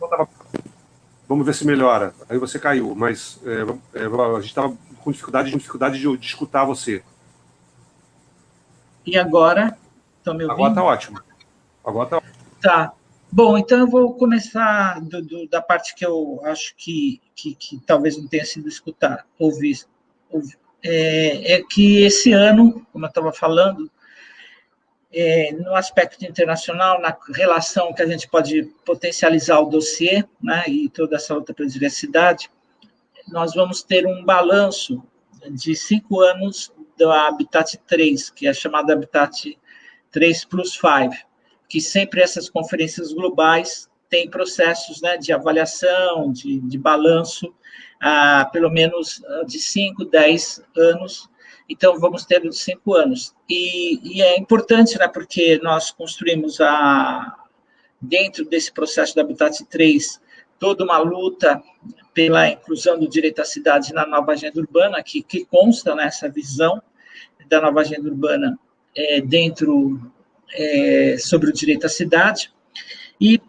Vamos ver se melhora. Aí você caiu, mas a gente estava com dificuldade de escutar você. E agora? Estão me ouvindo? Agora está ótimo. Tá. Bom, então eu vou começar da parte que eu acho que talvez não tenha sido ouvido. É que esse ano, como eu estava falando, no aspecto internacional, na relação que a gente pode potencializar o dossiê, né, e toda essa luta pela diversidade, nós vamos ter um balanço de 5 anos da Habitat 3, que é chamada Habitat 3+5, que sempre essas conferências globais têm processos, né, de avaliação, de balanço, pelo menos de 5, 10 anos. Então, vamos ter os 5 anos. E é importante, né, porque nós construímos, dentro desse processo da Habitat 3, toda uma luta pela inclusão do direito à cidade na nova agenda urbana, que consta nessa visão da nova agenda urbana sobre o direito à cidade. E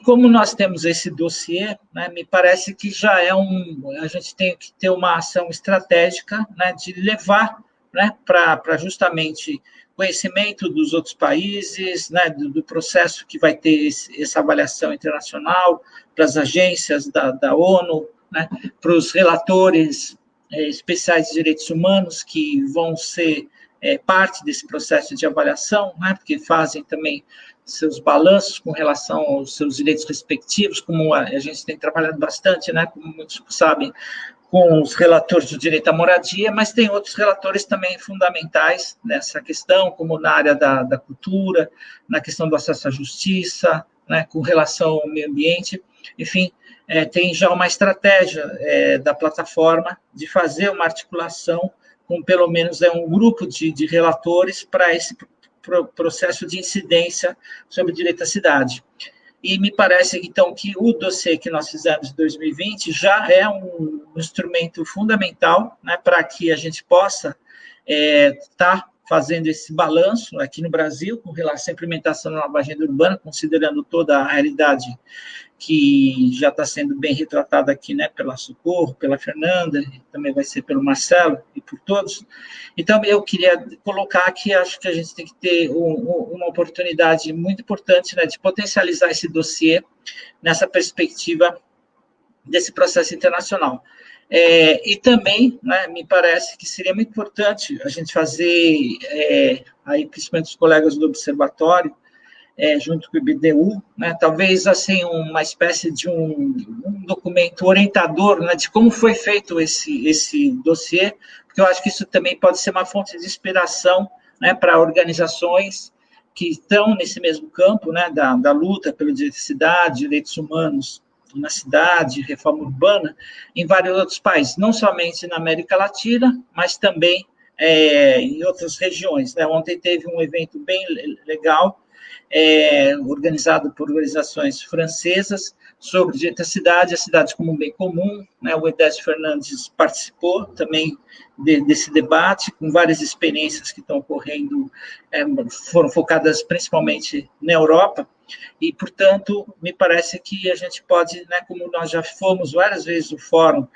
como nós temos esse dossiê, né, me parece que já a gente tem que ter uma ação estratégica, né, de levar né, para justamente conhecimento dos outros países, né, do processo que vai ter essa avaliação internacional, para as agências da ONU, né, para os relatores especiais de direitos humanos, que vão ser parte desse processo de avaliação, né, porque fazem também seus balanços com relação aos seus direitos respectivos, como a gente tem trabalhado bastante, né, como muitos sabem, com os relatores do direito à moradia, mas tem outros relatores também fundamentais nessa questão, como na área da cultura, na questão do acesso à justiça, né, com relação ao meio ambiente, enfim, tem já uma estratégia da plataforma de fazer uma articulação com pelo menos um grupo de relatores para esse processo de incidência sobre o direito à cidade. E me parece, então, que o dossiê que nós fizemos em 2020 já é um instrumento fundamental, né, para que a gente possa estar fazendo esse balanço aqui no Brasil, com relação à implementação da nova agenda urbana, considerando toda a realidade que já está sendo bem retratada aqui, né, pela Socorro, pela Fernanda, também vai ser pelo Marcelo e por todos. Então, eu queria colocar aqui, acho que a gente tem que ter uma oportunidade muito importante, né, de potencializar esse dossiê nessa perspectiva desse processo internacional. E também, né, me parece que seria muito importante a gente fazer, aí, principalmente os colegas do Observatório, junto com o IBDU, né, talvez assim uma espécie de um documento orientador, né, de como foi feito esse dossiê, porque eu acho que isso também pode ser uma fonte de inspiração, né, para organizações que estão nesse mesmo campo, né, da luta pelo direito à cidade, direitos humanos na cidade, reforma urbana, em vários outros países, não somente na América Latina, mas também em outras regiões, né. Ontem teve um evento bem legal, organizado por organizações francesas, sobre o direito à cidade, a cidade como um bem comum, né? O Edésio Fernandes participou também desse debate, com várias experiências que estão ocorrendo, foram focadas principalmente na Europa, e, portanto, me parece que a gente pode, né, como nós já fomos várias vezes o fórum,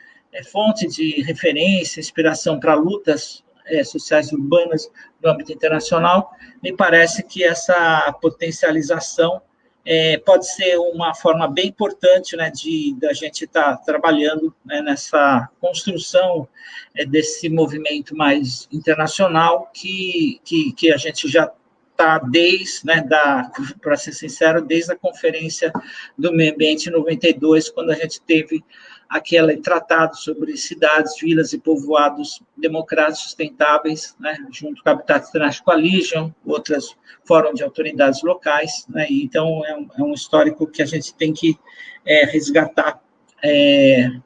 fonte de referência, inspiração para lutas sociais urbanas no âmbito internacional, me parece que essa potencialização pode ser uma forma bem importante, né, da gente estar trabalhando, né, nessa construção desse movimento mais internacional que a gente já está desde, né, para ser sincero, desde a Conferência do Meio Ambiente em 92, quando a gente teve aquele tratado sobre cidades, vilas e povoados democráticos sustentáveis, né, junto com a Habitat International Coalition, outras fóruns de autoridades locais, né, então é um histórico que a gente tem que resgatar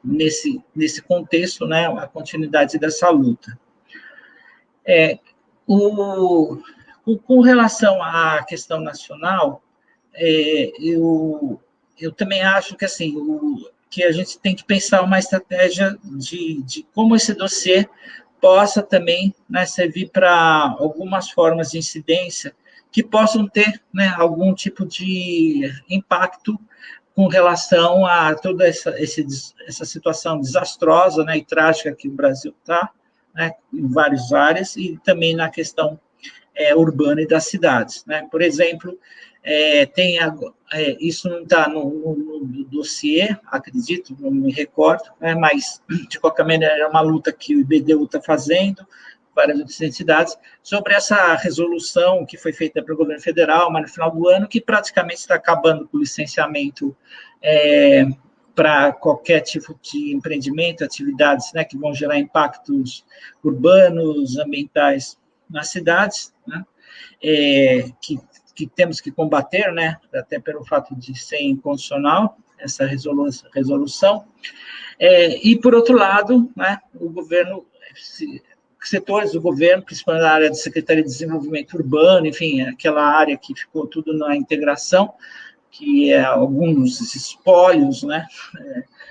nesse contexto, né, a continuidade dessa luta. Com relação à questão nacional, eu também acho que, assim, que a gente tem que pensar uma estratégia de como esse dossiê possa também, né, servir para algumas formas de incidência que possam ter, né, algum tipo de impacto com relação a toda essa situação desastrosa, né, e trágica que o Brasil está, né, em várias áreas, e também na questão urbana e das cidades, né? Por exemplo, isso não está no dossiê, acredito, não me recordo, né, mas, de qualquer maneira, é uma luta que o IBDU está fazendo, várias outras entidades, sobre essa resolução que foi feita pelo governo federal, mas no final do ano, que praticamente está acabando com o licenciamento para qualquer tipo de empreendimento, atividades, né, que vão gerar impactos urbanos, ambientais nas cidades, né, que temos que combater, né, até pelo fato de ser inconstitucional essa resolução. E, por outro lado, né, o governo, setores do governo, principalmente na área da Secretaria de Desenvolvimento Urbano, enfim, aquela área que ficou tudo na integração, que é alguns espólios, né,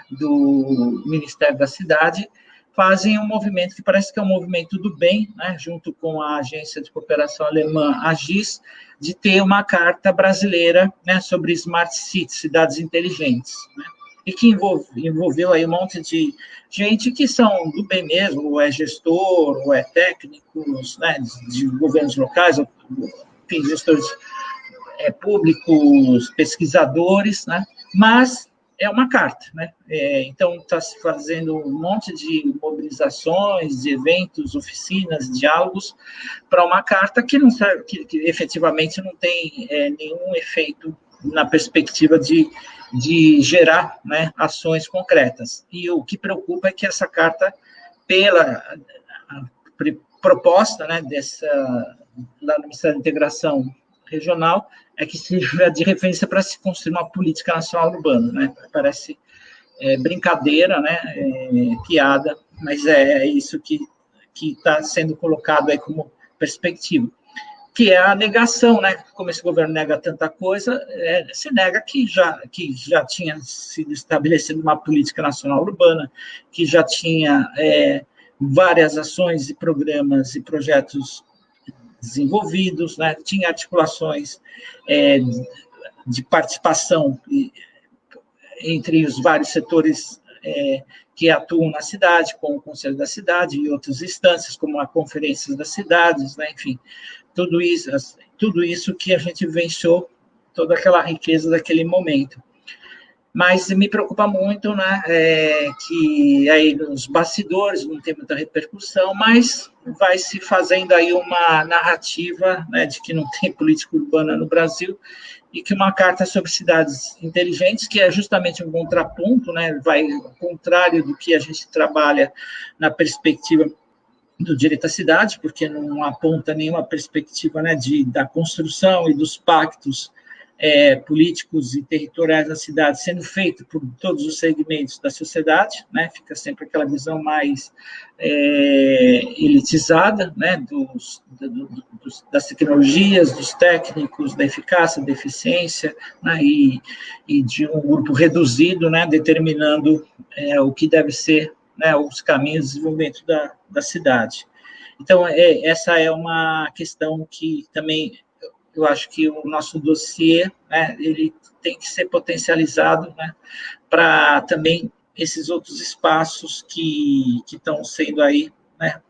do Ministério da Cidade, fazem um movimento que parece que é um movimento do bem, né, junto com a agência de cooperação alemã AGIS, de ter uma carta brasileira, né, sobre Smart Cities, cidades inteligentes, né. e que envolveu aí um monte de gente que são do bem mesmo, ou é gestor, ou é técnicos, né, de governos locais, enfim, gestores públicos, pesquisadores, né, mas é uma carta, né? Então, está se fazendo um monte de mobilizações, de eventos, oficinas, diálogos, para uma carta que não serve, que efetivamente não tem nenhum efeito na perspectiva de gerar, né, ações concretas. E o que preocupa é que essa carta, pela proposta, né, lá no Ministério da Integração Regional, é que sirva de referência para se construir uma política nacional urbana, né? Parece brincadeira, né? Piada, mas é isso que está sendo colocado aí como perspectiva, que é a negação, né? Como esse governo nega tanta coisa, se nega que já tinha sido estabelecida uma política nacional urbana, que já tinha várias ações e programas e projetos desenvolvidos, né? Tinha articulações de participação entre os vários setores que atuam na cidade, como o Conselho da Cidade e outras instâncias, como a Conferência das Cidades, né? Enfim, tudo isso que a gente vivenciou, toda aquela riqueza daquele momento. Mas me preocupa muito, né, que aí nos bastidores não tem muita repercussão, mas vai se fazendo aí uma narrativa, né, de que não tem política urbana no Brasil e que uma carta sobre cidades inteligentes, que é justamente um contraponto, né, vai ao contrário do que a gente trabalha na perspectiva do direito à cidade, porque não aponta nenhuma perspectiva, né, da construção e dos pactos políticos e territoriais da cidade sendo feito por todos os segmentos da sociedade, né? Fica sempre aquela visão mais elitizada, né? Das tecnologias, dos técnicos, da eficácia, da eficiência, né? E de um grupo reduzido, né? Determinando o que deve ser, né? Os caminhos de desenvolvimento da cidade. Então, essa é uma questão que também eu acho que o nosso dossiê, né, ele tem que ser potencializado, né, para também esses outros espaços que estão sendo aí, né,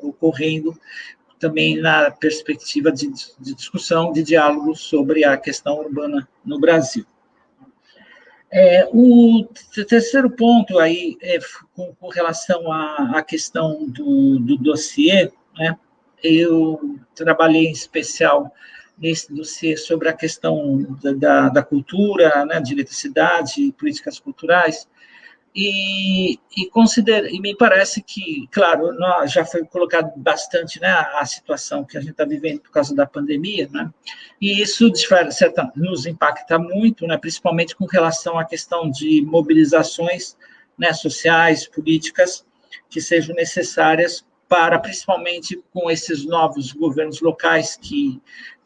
ocorrendo também na perspectiva de discussão, de diálogo sobre a questão urbana no Brasil. O terceiro ponto aí, com relação à questão do dossiê, né, eu trabalhei em especial nesse dossiê sobre a questão da cultura, né, direito à cidade, políticas culturais, e me parece que, claro, já foi colocado bastante, né, a situação que a gente está vivendo por causa da pandemia, né, e isso, de certa, nos impacta muito, né, principalmente com relação à questão de mobilizações, né, sociais, políticas, que sejam necessárias para, principalmente com esses novos governos locais que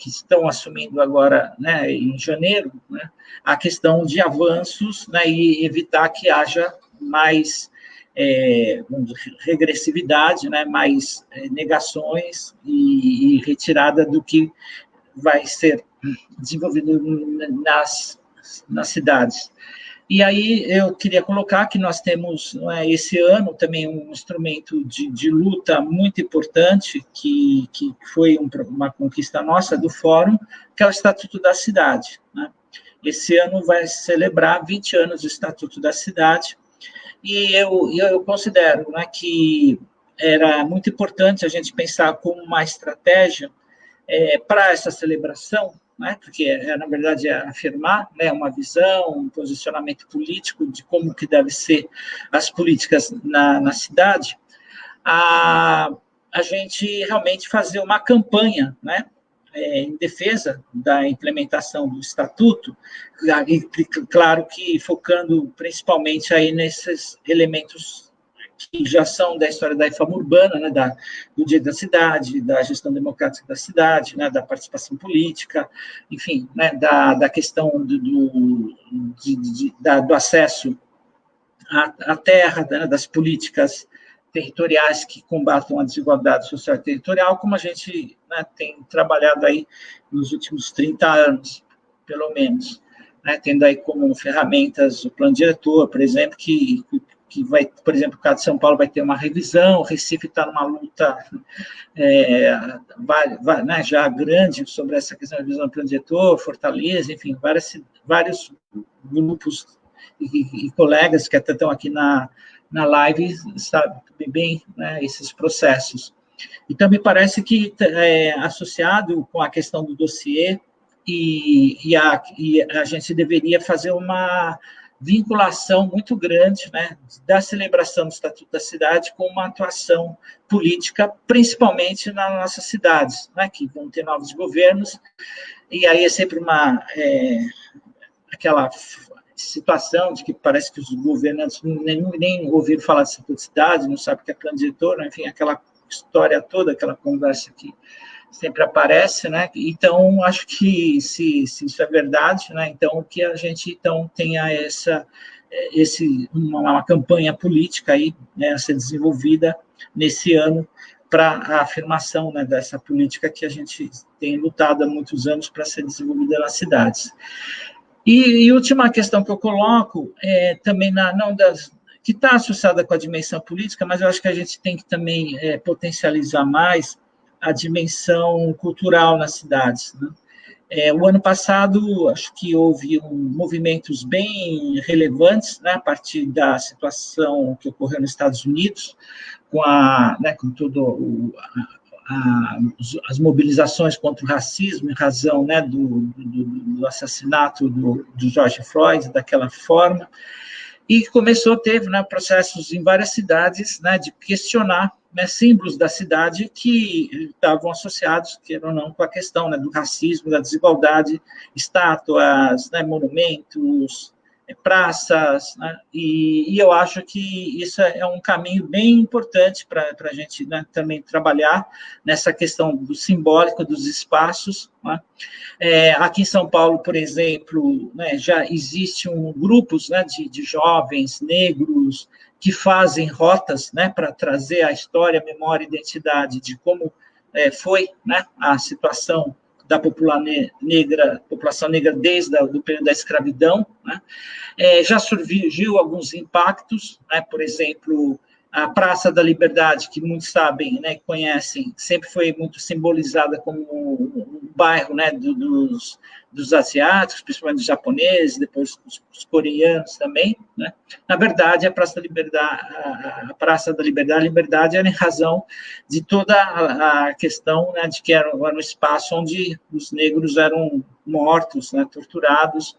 estão assumindo agora, né, em janeiro, né, a questão de avanços, né, e evitar que haja mais regressividade, né, mais negações e retirada do que vai ser desenvolvido nas cidades. E aí eu queria colocar que nós temos, esse ano também um instrumento de luta muito importante, que foi uma conquista nossa do Fórum, que é o Estatuto da Cidade, né? Esse ano vai celebrar 20 anos do Estatuto da Cidade, e eu considero, né, que era muito importante a gente pensar como uma estratégia para essa celebração, né, porque, na verdade, é afirmar, né, uma visão, um posicionamento político de como que deve ser as políticas na cidade, a gente realmente fazer uma campanha, né, em defesa da implementação do Estatuto, e, claro que focando principalmente aí nesses elementos que já são da história da reforma urbana, né, do direito da cidade, da gestão democrática da cidade, né, da participação política, enfim, né, da questão do acesso à terra, né, das políticas territoriais que combatam a desigualdade social e territorial, como a gente, né, tem trabalhado aí nos últimos 30 anos, pelo menos. né, tendo aí como ferramentas o plano diretor, por exemplo, que vai, por exemplo, o caso de São Paulo vai ter uma revisão, o Recife está numa luta né, já grande sobre essa questão da revisão do plano diretor, Fortaleza, enfim, vários grupos e colegas que até estão aqui na live sabem bem, né, esses processos. Então, me parece que, associado com a questão do dossiê, e a gente deveria fazer uma vinculação muito grande, né, da celebração do Estatuto da Cidade com uma atuação política, principalmente nas nossas cidades, né, que vão ter novos governos, e aí é sempre aquela situação de que parece que os governantes nem ouviram falar de Estatuto da Cidade, não sabem o que é plano diretor, enfim, aquela história toda, aquela conversa que sempre aparece, né? Então, acho que se isso é verdade, né? Então, que a gente então tenha uma campanha política aí, né, a ser desenvolvida nesse ano para a afirmação, né, dessa política que a gente tem lutado há muitos anos para ser desenvolvida nas cidades. E última questão que eu coloco também que está associada com a dimensão política, mas eu acho que a gente tem que também potencializar mais a dimensão cultural nas cidades, né? O ano passado, acho que houve movimentos bem relevantes, né, a partir da situação que ocorreu nos Estados Unidos, com todo as mobilizações contra o racismo, em razão, né, do assassinato do George Floyd, daquela forma, e teve, né, processos em várias cidades, né, de questionar, né, símbolos da cidade que estavam associados, queira ou não, com a questão, né, do racismo, da desigualdade, estátuas, né, monumentos, praças, né, e eu acho que isso é um caminho bem importante para a gente, né, também trabalhar nessa questão do simbólico dos espaços, né. Aqui em São Paulo, por exemplo, né, já existem grupos, né, de jovens negros que fazem rotas, né, para trazer a história, a memória, a identidade de como foi, né, a situação da população negra desde o período da escravidão, né. Já surgiu alguns impactos, né, por exemplo, a Praça da Liberdade, que muitos sabem, né, conhecem, sempre foi muito simbolizada como um bairro, né, dos asiáticos, principalmente dos japoneses, depois dos coreanos também, né. Na verdade, a Praça da Liberdade, a Liberdade era em razão de toda a questão, né, de que era um espaço onde os negros eram mortos, né, torturados,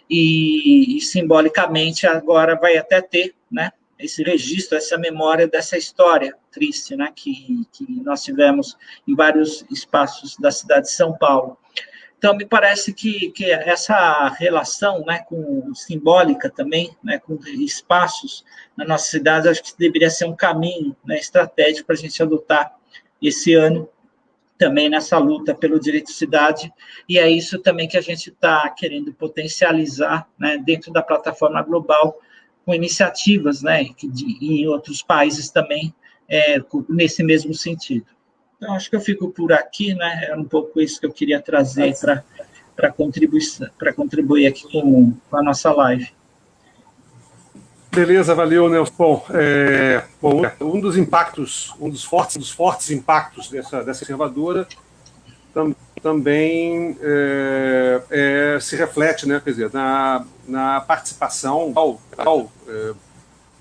e simbolicamente agora vai até ter, né, esse registro, essa memória dessa história triste, né, que nós tivemos em vários espaços da cidade de São Paulo. Então, me parece que essa relação, né, simbólica também, né, com espaços na nossa cidade, acho que deveria ser um caminho, né, estratégico para a gente adotar esse ano também nessa luta pelo direito de cidade, e é isso também que a gente está querendo potencializar, né, dentro da plataforma global, com iniciativas, né, em outros países também, nesse mesmo sentido. Então, acho que eu fico por aqui, né, era um pouco isso que eu queria trazer para contribuir aqui com a nossa live. Beleza, valeu, Nelson. Bom, um dos fortes impactos dessa conservadora também se reflete, né, quer dizer, na participação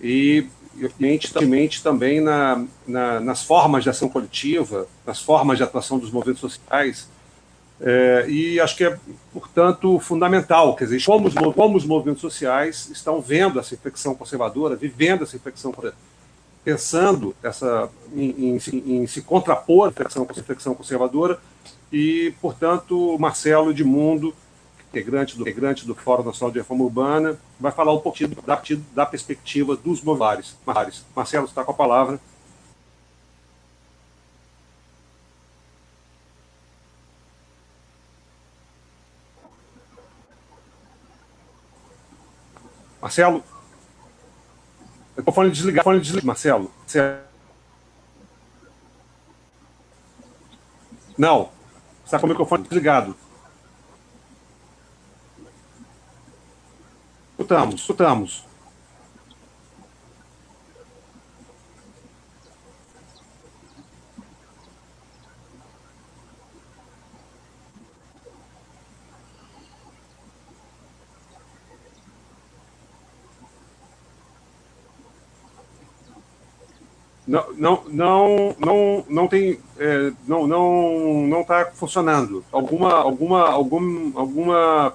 e evidentemente também nas formas de ação coletiva, nas formas de atuação dos movimentos sociais, e acho que é, portanto, fundamental, quer dizer, como os movimentos sociais estão vendo essa inflexão conservadora, vivendo essa inflexão, pensando em se contrapor à inflexão conservadora, e, portanto, Marcelo Edmundo, integrante do Fórum Nacional de Reforma Urbana, vai falar um pouquinho da perspectiva dos movimentos. Marcelo, está com a palavra. Marcelo? Microfone desligado, Marcelo. Não, está com o microfone desligado. escutamos, escutamos. Não tem, não está funcionando. Alguma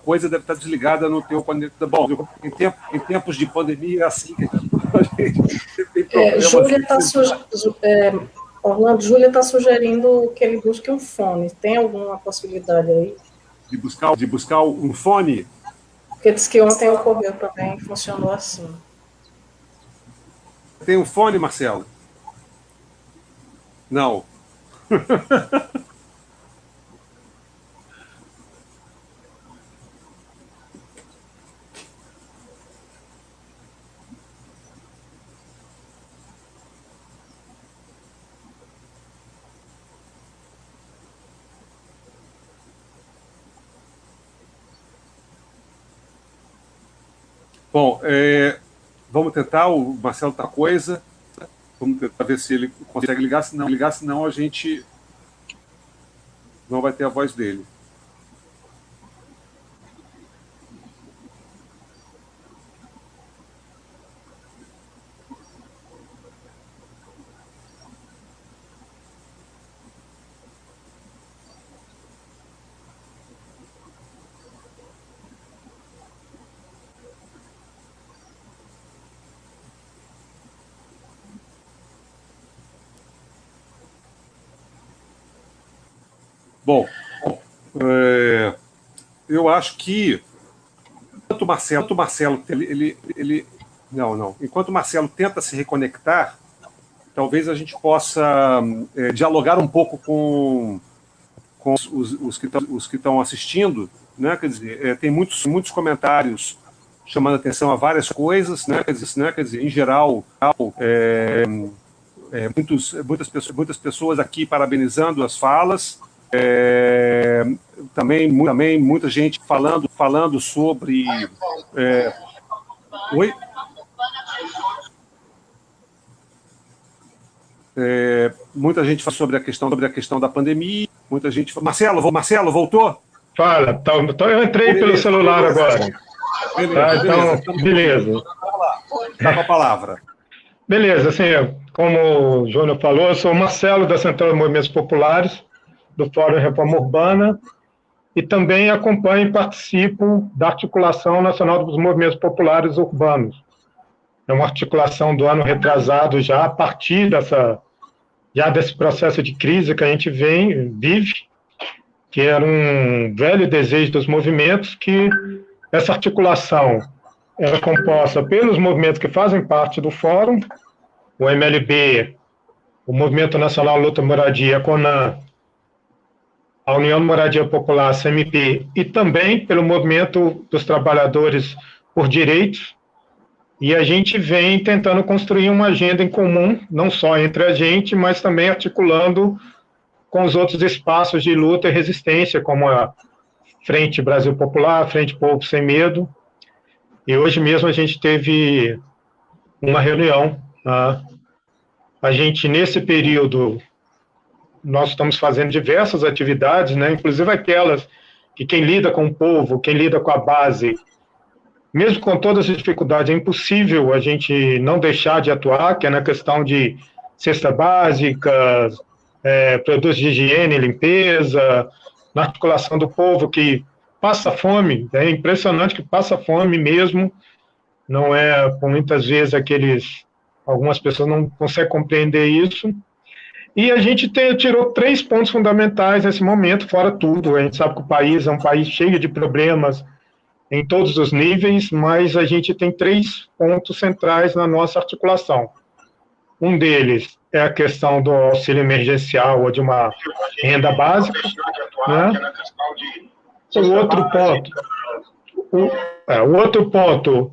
coisa deve estar desligada no teu conector. Bom, em tempos de pandemia é assim que a gente tem problemas. Orlando, Júlia está sugerindo que ele busque um fone. Tem alguma possibilidade aí? De buscar um fone? Porque disse que ontem ocorreu também, funcionou assim. Tem um fone, Marcelo? Não. Bom, vamos tentar, o Marcelo tá coisa. Vamos tentar ver se ele consegue ligar, senão a gente não vai ter a voz dele. Bom, eu acho que enquanto o Marcelo enquanto o Marcelo tenta se reconectar, talvez a gente possa dialogar um pouco com os que estão assistindo, né? Quer dizer, tem muitos comentários chamando atenção a várias coisas, né? Quer dizer, em geral, muitas pessoas aqui parabenizando as falas. Também muita gente falando sobre. Oi? Muita gente fala sobre a questão da pandemia. Muita gente. Marcelo, voltou? Fala, então eu entrei pelo celular agora. Beleza. Dá com a palavra. Beleza, assim, como o Júnior falou, eu sou o Marcelo, da Central de Movimentos Populares, do Fórum Reforma Urbana, e também acompanho e participo da Articulação Nacional dos Movimentos Populares Urbanos. É uma articulação do ano retrasado já, a partir desse processo de crise que a gente vive, que era um velho desejo dos movimentos, que essa articulação era composta pelos movimentos que fazem parte do Fórum, o MLB, o Movimento Nacional Luta Moradia, a CONAN, a União de Moradia Popular, a CMP, e também pelo Movimento dos Trabalhadores por Direitos, e a gente vem tentando construir uma agenda em comum, não só entre a gente, mas também articulando com os outros espaços de luta e resistência, como a Frente Brasil Popular, a Frente Povo Sem Medo, e hoje mesmo a gente teve uma reunião. A gente, nesse período, nós estamos fazendo diversas atividades, né, inclusive aquelas que quem lida com o povo, quem lida com a base, mesmo com todas as dificuldades, é impossível a gente não deixar de atuar, que é na questão de cesta básica, produtos de higiene e limpeza, na articulação do povo que passa fome, é impressionante que passa fome mesmo, não é, por muitas vezes, algumas pessoas não conseguem compreender isso. E a gente tirou 3 pontos fundamentais nesse momento, fora tudo. A gente sabe que o país é um país cheio de problemas em todos os níveis, mas a gente tem 3 pontos centrais na nossa articulação. Um deles é a questão do auxílio emergencial ou de uma renda básica, né? O outro ponto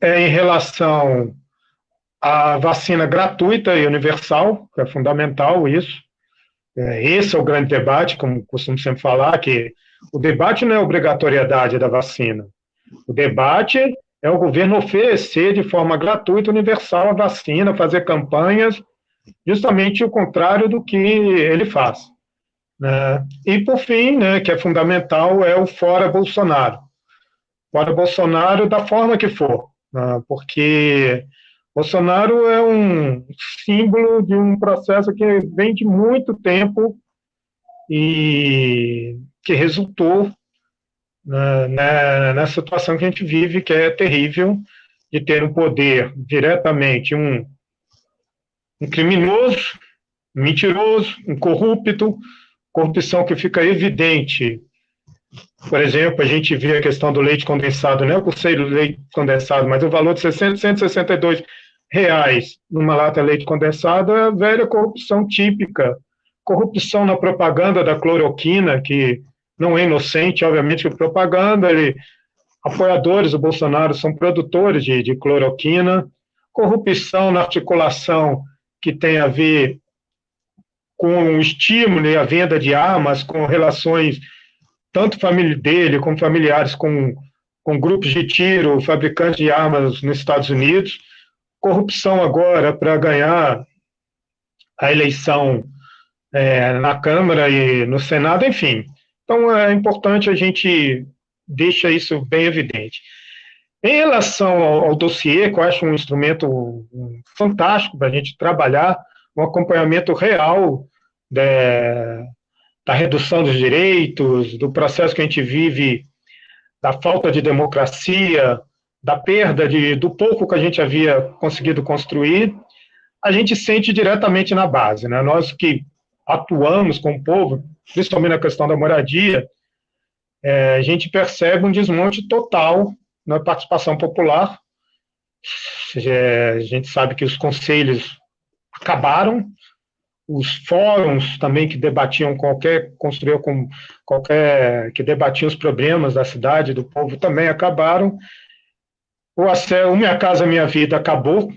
é em relação à vacina gratuita e universal, que é fundamental isso. Esse é o grande debate, como costumo sempre falar, que o debate não é a obrigatoriedade da vacina. O debate é o governo oferecer de forma gratuita, universal, a vacina, fazer campanhas, justamente o contrário do que ele faz, né? E, por fim, né, que é fundamental, é o fora Bolsonaro. Fora Bolsonaro da forma que for, né? Porque Bolsonaro é um símbolo de um processo que vem de muito tempo e que resultou, né, nessa situação que a gente vive, que é terrível, de ter um poder diretamente, um criminoso, um mentiroso, um corrupto, corrupção que fica evidente. Por exemplo, a gente vê a questão do leite condensado, não é o conselho do leite condensado, mas o valor de 162 reais numa lata de leite condensado é a velha corrupção típica. Corrupção na propaganda da cloroquina, que não é inocente, obviamente, que propaganda, apoiadores do Bolsonaro são produtores de cloroquina, corrupção na articulação que tem a ver com o estímulo e a venda de armas, com relações tanto família dele como familiares com grupos de tiro, fabricantes de armas nos Estados Unidos, corrupção agora para ganhar a eleição na Câmara e no Senado, enfim. Então, é importante a gente deixar isso bem evidente. Em relação ao dossiê, que eu acho um instrumento fantástico para a gente trabalhar, um acompanhamento real da redução dos direitos, do processo que a gente vive, da falta de democracia, da perda do pouco que a gente havia conseguido construir, a gente sente diretamente na base, né? Nós que atuamos com o povo, principalmente na questão da moradia, a gente percebe um desmonte total na participação popular. A gente sabe que os conselhos acabaram, os fóruns também que debatiam que debatiam os problemas da cidade, do povo, também acabaram. O Minha Casa Minha Vida acabou,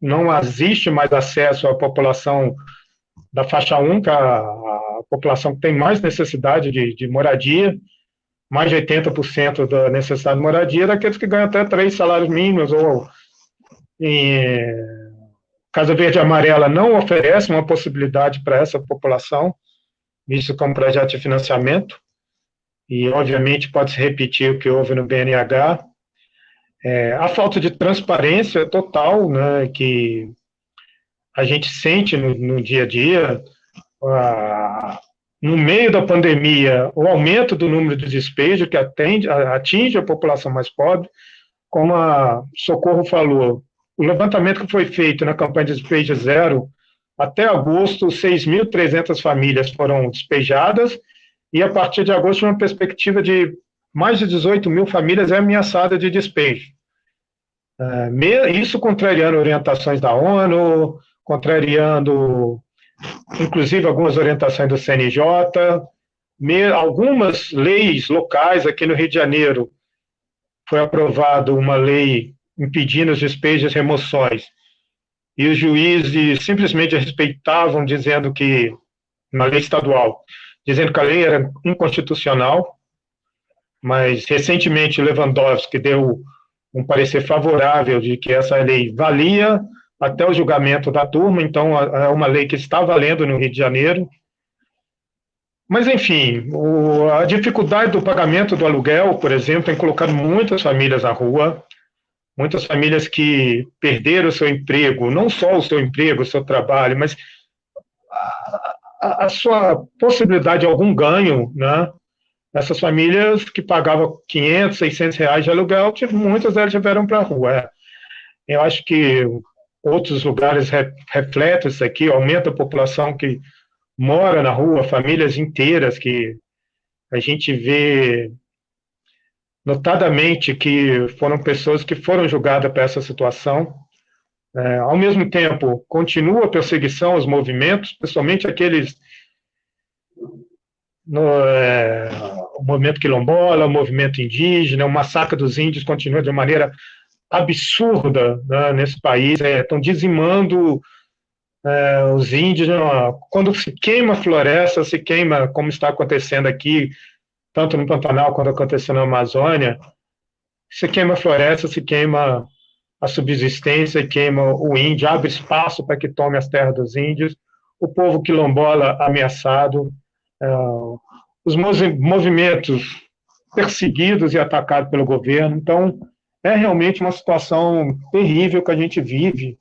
não existe mais acesso à população da faixa 1, que é a população que tem mais necessidade de moradia, mais de 80% da necessidade de moradia, daqueles que ganham até 3 salários mínimos, ou Casa Verde e Amarela não oferece uma possibilidade para essa população, isso como projeto de financiamento, e obviamente pode se repetir o que houve no BNH. A falta de transparência total, né, que a gente sente no dia a dia, no meio da pandemia, o aumento do número de despejos que atinge a população mais pobre, como a Socorro falou, o levantamento que foi feito na campanha de despejo zero, até agosto, 6.300 famílias foram despejadas, e a partir de agosto, uma perspectiva de mais de 18 mil famílias ameaçadas de despejo. Isso contrariando orientações da ONU, contrariando, inclusive, algumas orientações do CNJ, algumas leis locais. Aqui no Rio de Janeiro foi aprovada uma lei impedindo os despejos e remoções, e os juízes simplesmente respeitavam, dizendo que, na lei estadual, dizendo que a lei era inconstitucional, mas recentemente Lewandowski deu um parecer favorável de que essa lei valia até o julgamento da turma, então é uma lei que está valendo no Rio de Janeiro. Mas, enfim, a dificuldade do pagamento do aluguel, por exemplo, tem colocado muitas famílias na rua, muitas famílias que perderam o seu emprego, não só o seu emprego, o seu trabalho, mas a sua possibilidade de algum ganho, né? Essas famílias que pagavam 500, 600 reais de aluguel, muitas delas tiveram para a rua. Eu acho que outros lugares refletem isso aqui, aumenta a população que mora na rua, famílias inteiras que a gente vê notadamente que foram pessoas que foram julgadas para essa situação. Ao mesmo tempo, continua a perseguição aos movimentos, principalmente aqueles o movimento quilombola, o movimento indígena, o massacre dos índios continua de maneira absurda, né, nesse país. Estão dizimando os índios. Quando se queima a floresta, se queima, como está acontecendo aqui, tanto no Pantanal quanto acontecendo na Amazônia, se queima a floresta, se queima a subsistência, queima o índio, abre espaço para que tome as terras dos índios, o povo quilombola ameaçado, os movimentos perseguidos e atacados pelo governo. Então, é realmente uma situação terrível que a gente vive.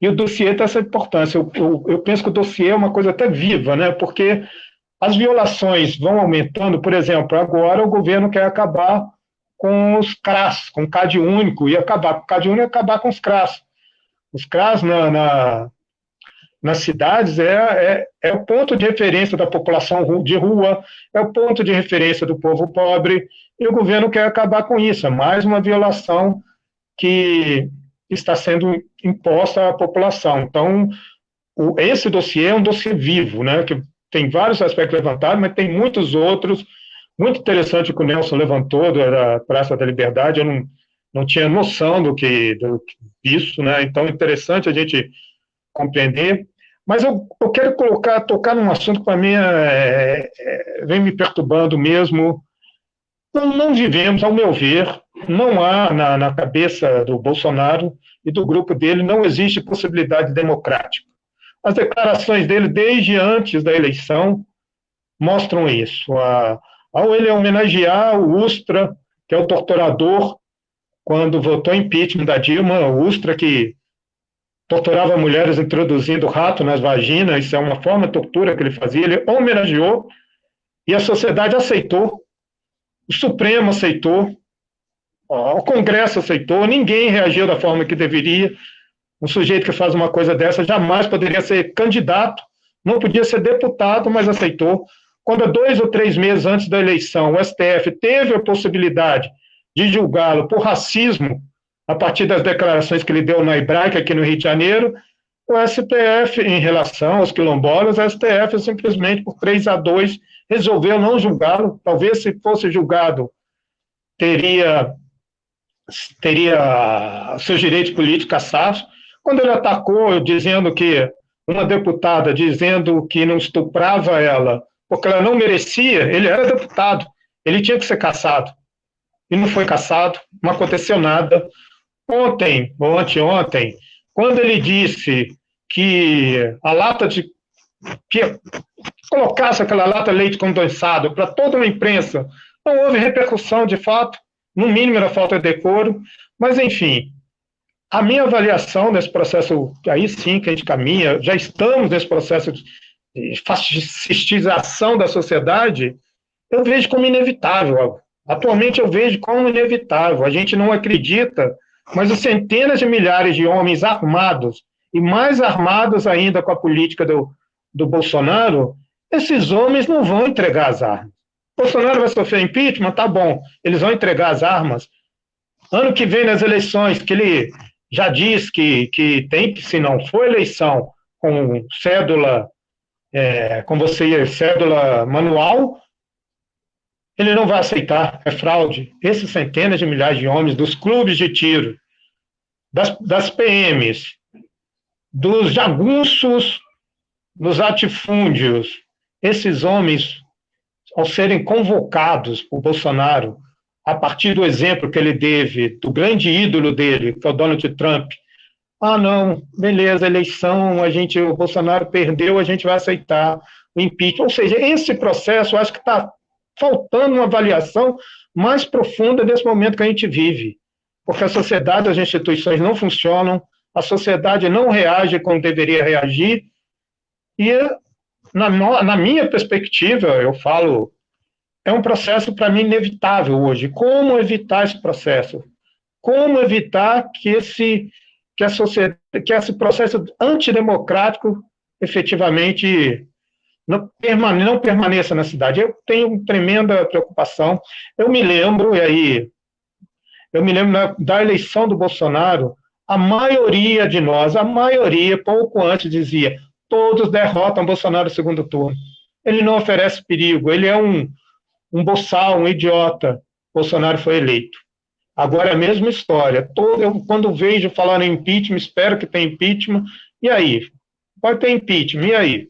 E o dossiê tem essa importância. Eu penso que o dossiê é uma coisa até viva, né? Porque as violações vão aumentando. Por exemplo, agora o governo quer acabar com os CRAS, com o CAD único, e acabar com o CAD único e acabar com os CRAS. Os CRAS nas cidades é o ponto de referência da população de rua, é o ponto de referência do povo pobre, e o governo quer acabar com isso. É mais uma violação que está sendo imposta à população. Então, esse dossiê é um dossiê vivo, né, que tem vários aspectos levantados, mas tem muitos outros. Muito interessante o que o Nelson levantou da Praça da Liberdade. Eu não tinha noção disso, né? Então, interessante a gente compreender. Mas eu quero tocar num assunto que, para mim, vem me perturbando mesmo. Não vivemos, ao meu ver, não há na cabeça do Bolsonaro e do grupo dele, não existe possibilidade democrática. As declarações dele, desde antes da eleição, mostram isso. Ao ele homenagear o Ustra, que é o torturador, quando votou impeachment da Dilma, o Ustra que torturava mulheres introduzindo rato nas vaginas, isso é uma forma de tortura que ele fazia, ele homenageou e a sociedade aceitou, o Supremo aceitou, o Congresso aceitou, ninguém reagiu da forma que deveria. Um sujeito que faz uma coisa dessa jamais poderia ser candidato, não podia ser deputado, mas aceitou. Quando 2 ou 3 meses antes da eleição, o STF teve a possibilidade de julgá-lo por racismo, a partir das declarações que ele deu na Hebraica, aqui no Rio de Janeiro, o STF, em relação aos quilombolas, o STF simplesmente, por 3-2, resolveu não julgá-lo. Talvez, se fosse julgado, teria seus direitos políticos cassados. Quando ele atacou, dizendo que uma deputada, dizendo que não estuprava ela, porque ela não merecia, ele era deputado, ele tinha que ser cassado. E não foi cassado, não aconteceu nada. Ontem, ou anteontem, quando ele disse que a lata de... que colocasse aquela lata de leite condensado para toda uma imprensa, não houve repercussão de fato, no mínimo era falta de decoro, mas enfim, a minha avaliação desse processo, aí sim que a gente caminha, já estamos nesse processo de fascistização da sociedade, eu vejo como inevitável. Atualmente eu vejo como inevitável. A gente não acredita, mas os centenas de milhares de homens armados, e mais armados ainda com a política do Bolsonaro, esses homens não vão entregar as armas. Bolsonaro vai sofrer impeachment? Tá bom, eles vão entregar as armas. Ano que vem, nas eleições, que ele já diz que tem que, se não for eleição com cédula, cédula manual, ele não vai aceitar, é fraude. Esses centenas de milhares de homens, dos clubes de tiro, das PMs, dos jagunços, dos latifúndios, esses homens, ao serem convocados por Bolsonaro, a partir do exemplo que ele teve, do grande ídolo dele, que é o Donald Trump, não, beleza, eleição, o Bolsonaro perdeu, a gente vai aceitar o impeachment. Ou seja, esse processo, eu acho que está faltando uma avaliação mais profunda desse momento que a gente vive, porque a sociedade, as instituições não funcionam, a sociedade não reage como deveria reagir, e na minha perspectiva, eu falo, é um processo para mim inevitável hoje. Como evitar esse processo? Como evitar que esse processo antidemocrático efetivamente não permaneça na cidade? Eu tenho tremenda preocupação. Eu me lembro da eleição do Bolsonaro, a maioria de nós, pouco antes dizia, todos derrotam Bolsonaro no segundo turno. Ele não oferece perigo, ele é um boçal, um idiota. Bolsonaro foi eleito. Agora é a mesma história. Eu, quando vejo falar em impeachment, espero que tenha impeachment, e aí? Pode ter impeachment, e aí?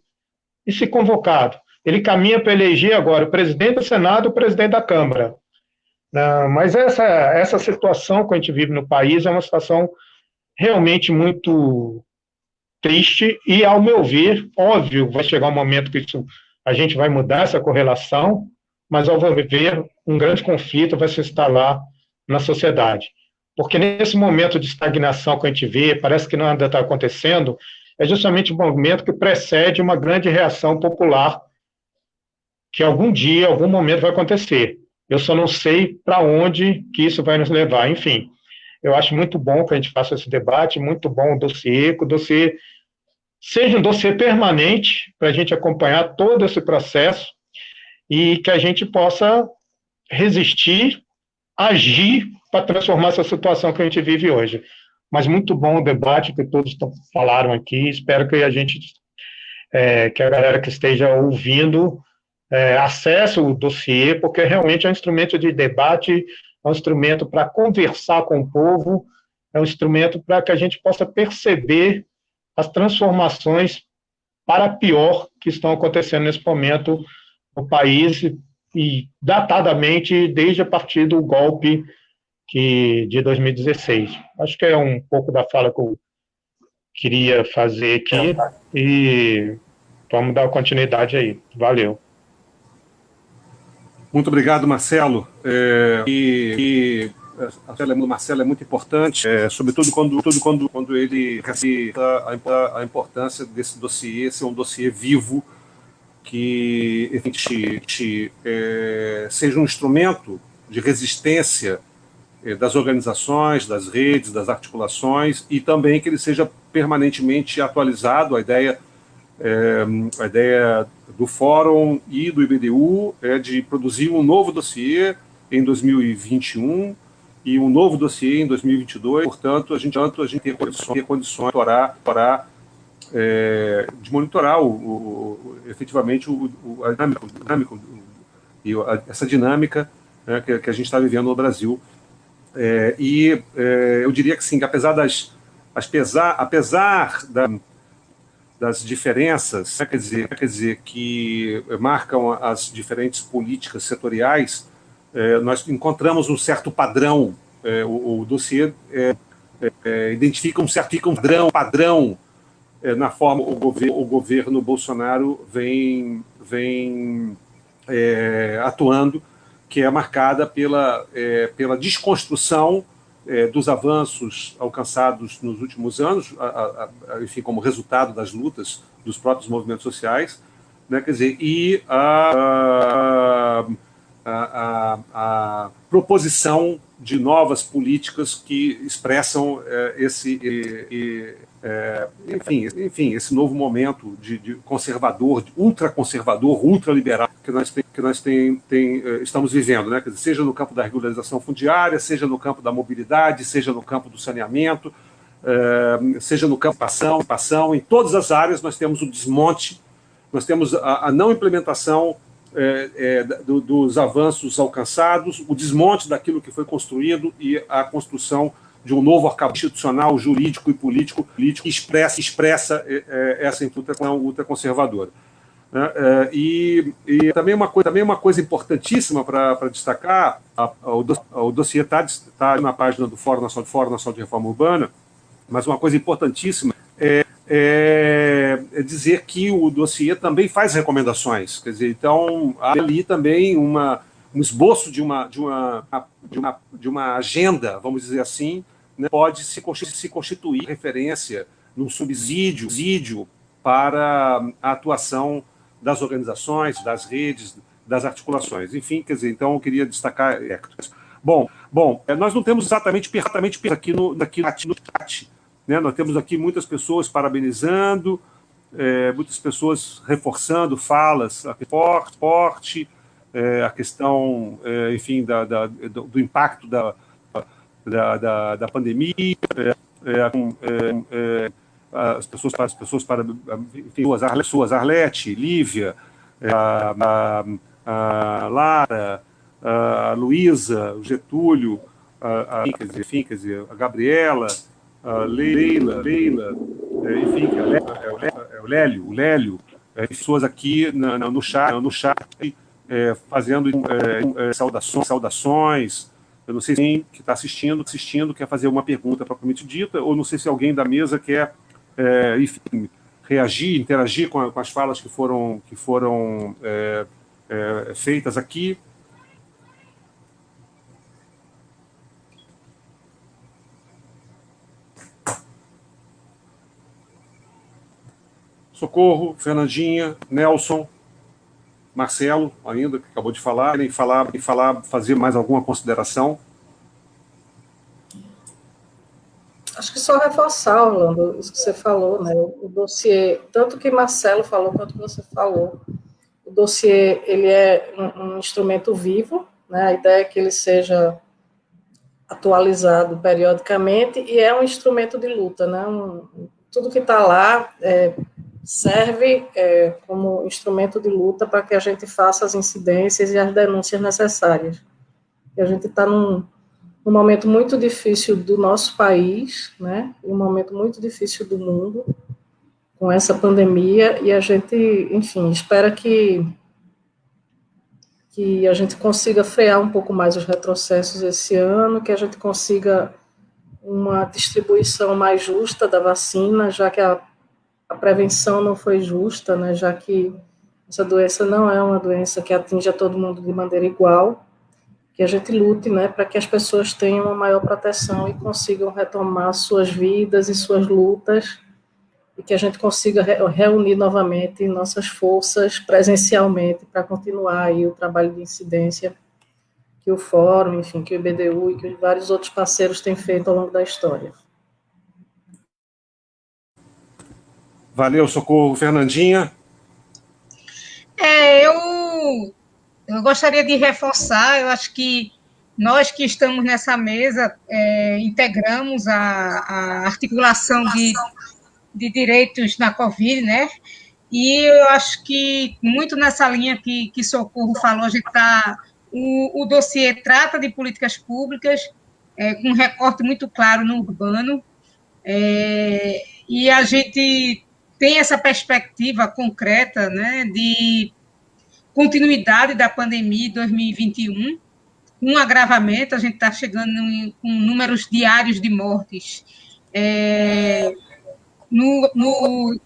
E se convocado? Ele caminha para eleger agora o presidente do Senado e o presidente da Câmara. Não, mas essa situação que a gente vive no país é uma situação realmente muito triste e, ao meu ver, óbvio, vai chegar um momento que a gente vai mudar essa correlação, mas, ao meu ver, um grande conflito vai se instalar na sociedade. Porque nesse momento de estagnação que a gente vê, parece que nada está acontecendo, é justamente o momento que precede uma grande reação popular que algum dia, algum momento vai acontecer. Eu só não sei para onde que isso vai nos levar. Enfim, eu acho muito bom que a gente faça esse debate, muito bom o dossiê, que o dossiê seja um dossiê permanente para a gente acompanhar todo esse processo e que a gente possa resistir, agir para transformar essa situação que a gente vive hoje. Mas muito bom o debate que todos falaram aqui. Espero que que a galera que esteja ouvindo acesse o dossiê, porque realmente é um instrumento de debate, é um instrumento para conversar com o povo, é um instrumento para que a gente possa perceber as transformações para pior que estão acontecendo nesse momento no país e datadamente desde a partir do golpe de 2016. Acho que é um pouco da fala que eu queria fazer aqui e vamos dar continuidade aí. Valeu. Muito obrigado, Marcelo. A Marcelo é muito importante, sobretudo quando ele ressalta a importância desse dossiê ser um dossiê vivo, que seja um instrumento de resistência das organizações, das redes, das articulações, e também que ele seja permanentemente atualizado. A ideia do Fórum e do IBDU é de produzir um novo dossiê em 2021 e um novo dossiê em 2022. Portanto, a gente tem condições de monitorar efetivamente essa dinâmica, né, que a gente está vivendo no Brasil. Eu diria que sim, que apesar das diferenças, quer dizer, que marcam as diferentes políticas setoriais, nós encontramos um certo padrão. O dossiê identifica um certo padrão na forma o governo Bolsonaro vem atuando, que é marcada pela desconstrução dos avanços alcançados nos últimos anos, enfim, como resultado das lutas dos próprios movimentos sociais, né, quer dizer, e a proposição de novas políticas que expressam esse novo momento de conservador, de ultraconservador, ultraliberal que nós estamos vivendo, né? Quer dizer, seja no campo da regularização fundiária, seja no campo da mobilidade, seja no campo do saneamento, seja no campo da participação, em todas as áreas nós temos o desmonte, nós temos a não implementação dos avanços alcançados, o desmonte daquilo que foi construído e a construção de um novo arcabouço institucional, jurídico e político que expressa essa ultraconservadora. E também uma coisa importantíssima para destacar, o dossiê está na página do Fórum Nacional de Reforma Urbana, mas uma coisa importantíssima é dizer que o dossiê também faz recomendações. Quer dizer, então, há ali também um esboço de uma agenda, vamos dizer assim, né, pode se constituir referência num subsídio para a atuação das organizações, das redes, das articulações. Enfim, quer dizer, então eu queria destacar. Bom, nós não temos exatamente aqui no chat, né? Nós temos aqui muitas pessoas parabenizando, muitas pessoas reforçando falas, forte, a questão, enfim, do impacto da pandemia, as pessoas para enfim, Arlete, Lívia, a Lara, a Luísa, o Getúlio, quer dizer, a Gabriela, a Leila, enfim, o Lélio, pessoas aqui no chat fazendo saudações. Eu não sei se alguém que está assistindo quer fazer uma pergunta propriamente dita, ou não sei se alguém da mesa quer, enfim, reagir, interagir com as falas que foram feitas aqui. Socorro, Fernandinha, Nelson, Marcelo, ainda, que acabou de falar, querem fazer mais alguma consideração? Acho que só reforçar, Orlando, isso que você falou, né? O dossiê, tanto que Marcelo falou quanto que você falou, o dossiê, ele é um instrumento vivo, né? A ideia é que ele seja atualizado periodicamente e é um instrumento de luta, né? Tudo que está lá serve como instrumento de luta para que a gente faça as incidências e as denúncias necessárias. E a gente está num momento muito difícil do nosso país, né? Um momento muito difícil do mundo, com essa pandemia, e a gente, enfim, espera que a gente consiga frear um pouco mais os retrocessos esse ano, que a gente consiga uma distribuição mais justa da vacina, já que a prevenção não foi justa, né, já que essa doença não é uma doença que atinge a todo mundo de maneira igual, que a gente lute, né, para que as pessoas tenham uma maior proteção e consigam retomar suas vidas e suas lutas, e que a gente consiga reunir novamente nossas forças presencialmente para continuar aí o trabalho de incidência que o Fórum, enfim, que o IBDU e que vários outros parceiros têm feito ao longo da história. Valeu, Socorro. Fernandinha? Eu gostaria de reforçar, eu acho que nós que estamos nessa mesa integramos a articulação de direitos na Covid, né? E eu acho que muito nessa linha que Socorro falou, a gente está... O dossiê trata de políticas públicas, com um recorte muito claro no urbano, e a gente tem essa perspectiva concreta, né, de continuidade da pandemia em 2021, um agravamento, a gente está chegando com números diários de mortes no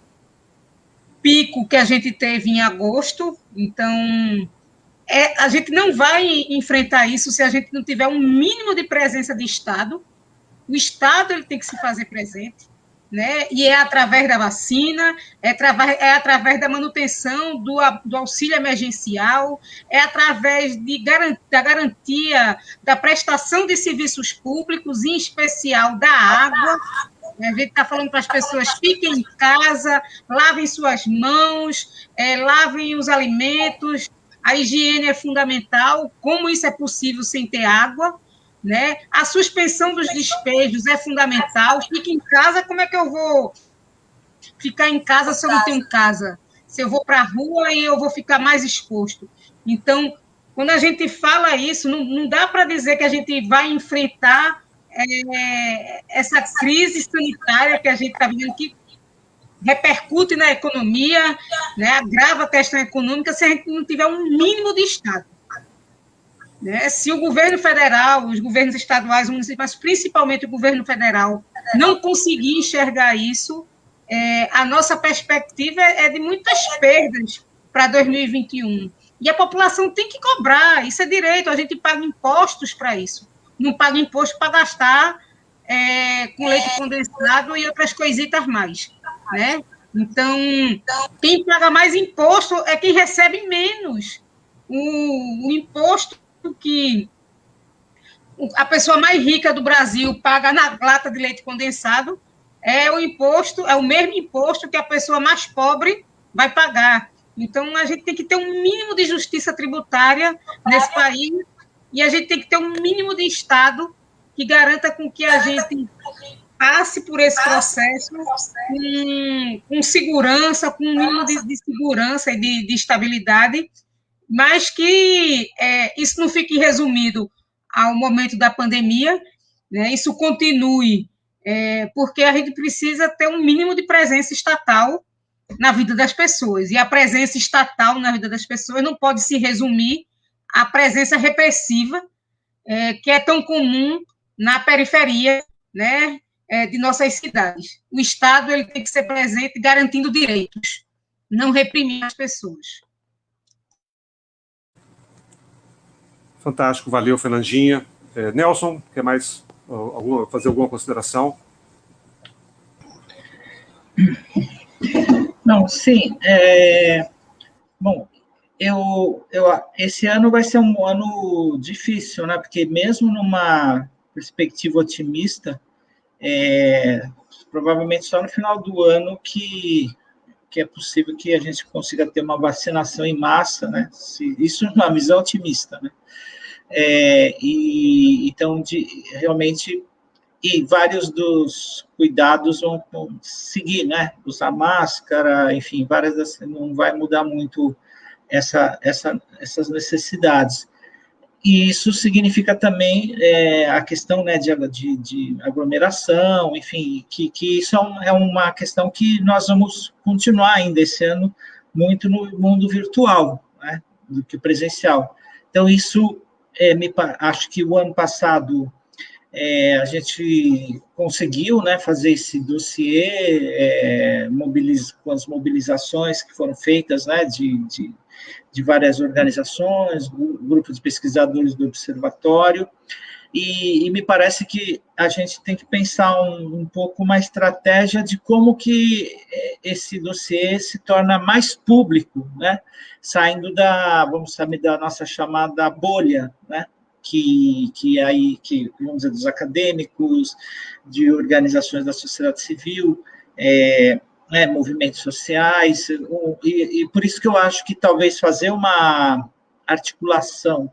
pico que a gente teve em agosto, então a gente não vai enfrentar isso se a gente não tiver um mínimo de presença de Estado. O Estado ele tem que se fazer presente, né? E é através da vacina, é através da manutenção do auxílio emergencial, é através da garantia da prestação de serviços públicos, em especial da água. A gente está falando para as pessoas: fiquem em casa, lavem suas mãos, lavem os alimentos, a higiene é fundamental. Como isso é possível sem ter água? Né? A suspensão dos despejos é fundamental. Fique em casa, como é que eu vou ficar em casa se eu não tenho casa? Se eu vou para a rua e eu vou ficar mais exposto. Então, quando a gente fala isso, não dá para dizer que a gente vai enfrentar essa crise sanitária que a gente está vivendo, que repercute na economia, né? Agrava a questão econômica, se a gente não tiver um mínimo de Estado. Né? Se o governo federal, os governos estaduais, municipais, mas principalmente o governo federal, não conseguir enxergar isso, a nossa perspectiva é de muitas perdas para 2021. E a população tem que cobrar, isso é direito, a gente paga impostos para isso. Não paga imposto para gastar com leite condensado e outras coisitas mais. Né? Então, quem paga mais imposto é quem recebe menos. O imposto que a pessoa mais rica do Brasil paga na lata de leite condensado é o mesmo imposto que a pessoa mais pobre vai pagar. Então, a gente tem que ter um mínimo de justiça tributária nesse país e a gente tem que ter um mínimo de Estado que garanta com que a gente passe por esse processo com segurança, com um mínimo de segurança e de estabilidade, mas que isso não fique resumido ao momento da pandemia, né? Isso continue, porque a gente precisa ter um mínimo de presença estatal na vida das pessoas. E a presença estatal na vida das pessoas não pode se resumir à presença repressiva, que é tão comum na periferia, né, de nossas cidades. O Estado ele tem que ser presente garantindo direitos, não reprimir as pessoas. Fantástico, valeu, Fernandinha. Nelson, quer mais fazer alguma consideração? Não, sim. Bom, esse ano vai ser um ano difícil, né? Porque mesmo numa perspectiva otimista, provavelmente só no final do ano que é possível que a gente consiga ter uma vacinação em massa, né? Isso é uma visão otimista, né? Então, realmente, e vários dos cuidados vão seguir, né? Usar máscara, enfim, várias, não vai mudar muito essas necessidades. E isso significa também a questão, né, de aglomeração, enfim, que isso é uma questão que nós vamos continuar ainda esse ano muito no mundo virtual, né, do que presencial. Então, isso, acho que o ano passado a gente conseguiu, né, fazer esse dossiê com as mobilizações que foram feitas, né, de várias organizações, grupos de pesquisadores do observatório, e me parece que a gente tem que pensar um pouco uma estratégia de como que esse dossiê se torna mais público, né, saindo vamos da nossa chamada bolha, né, que vamos dizer, dos acadêmicos, de organizações da sociedade civil, movimentos sociais, e por isso que eu acho que talvez fazer uma articulação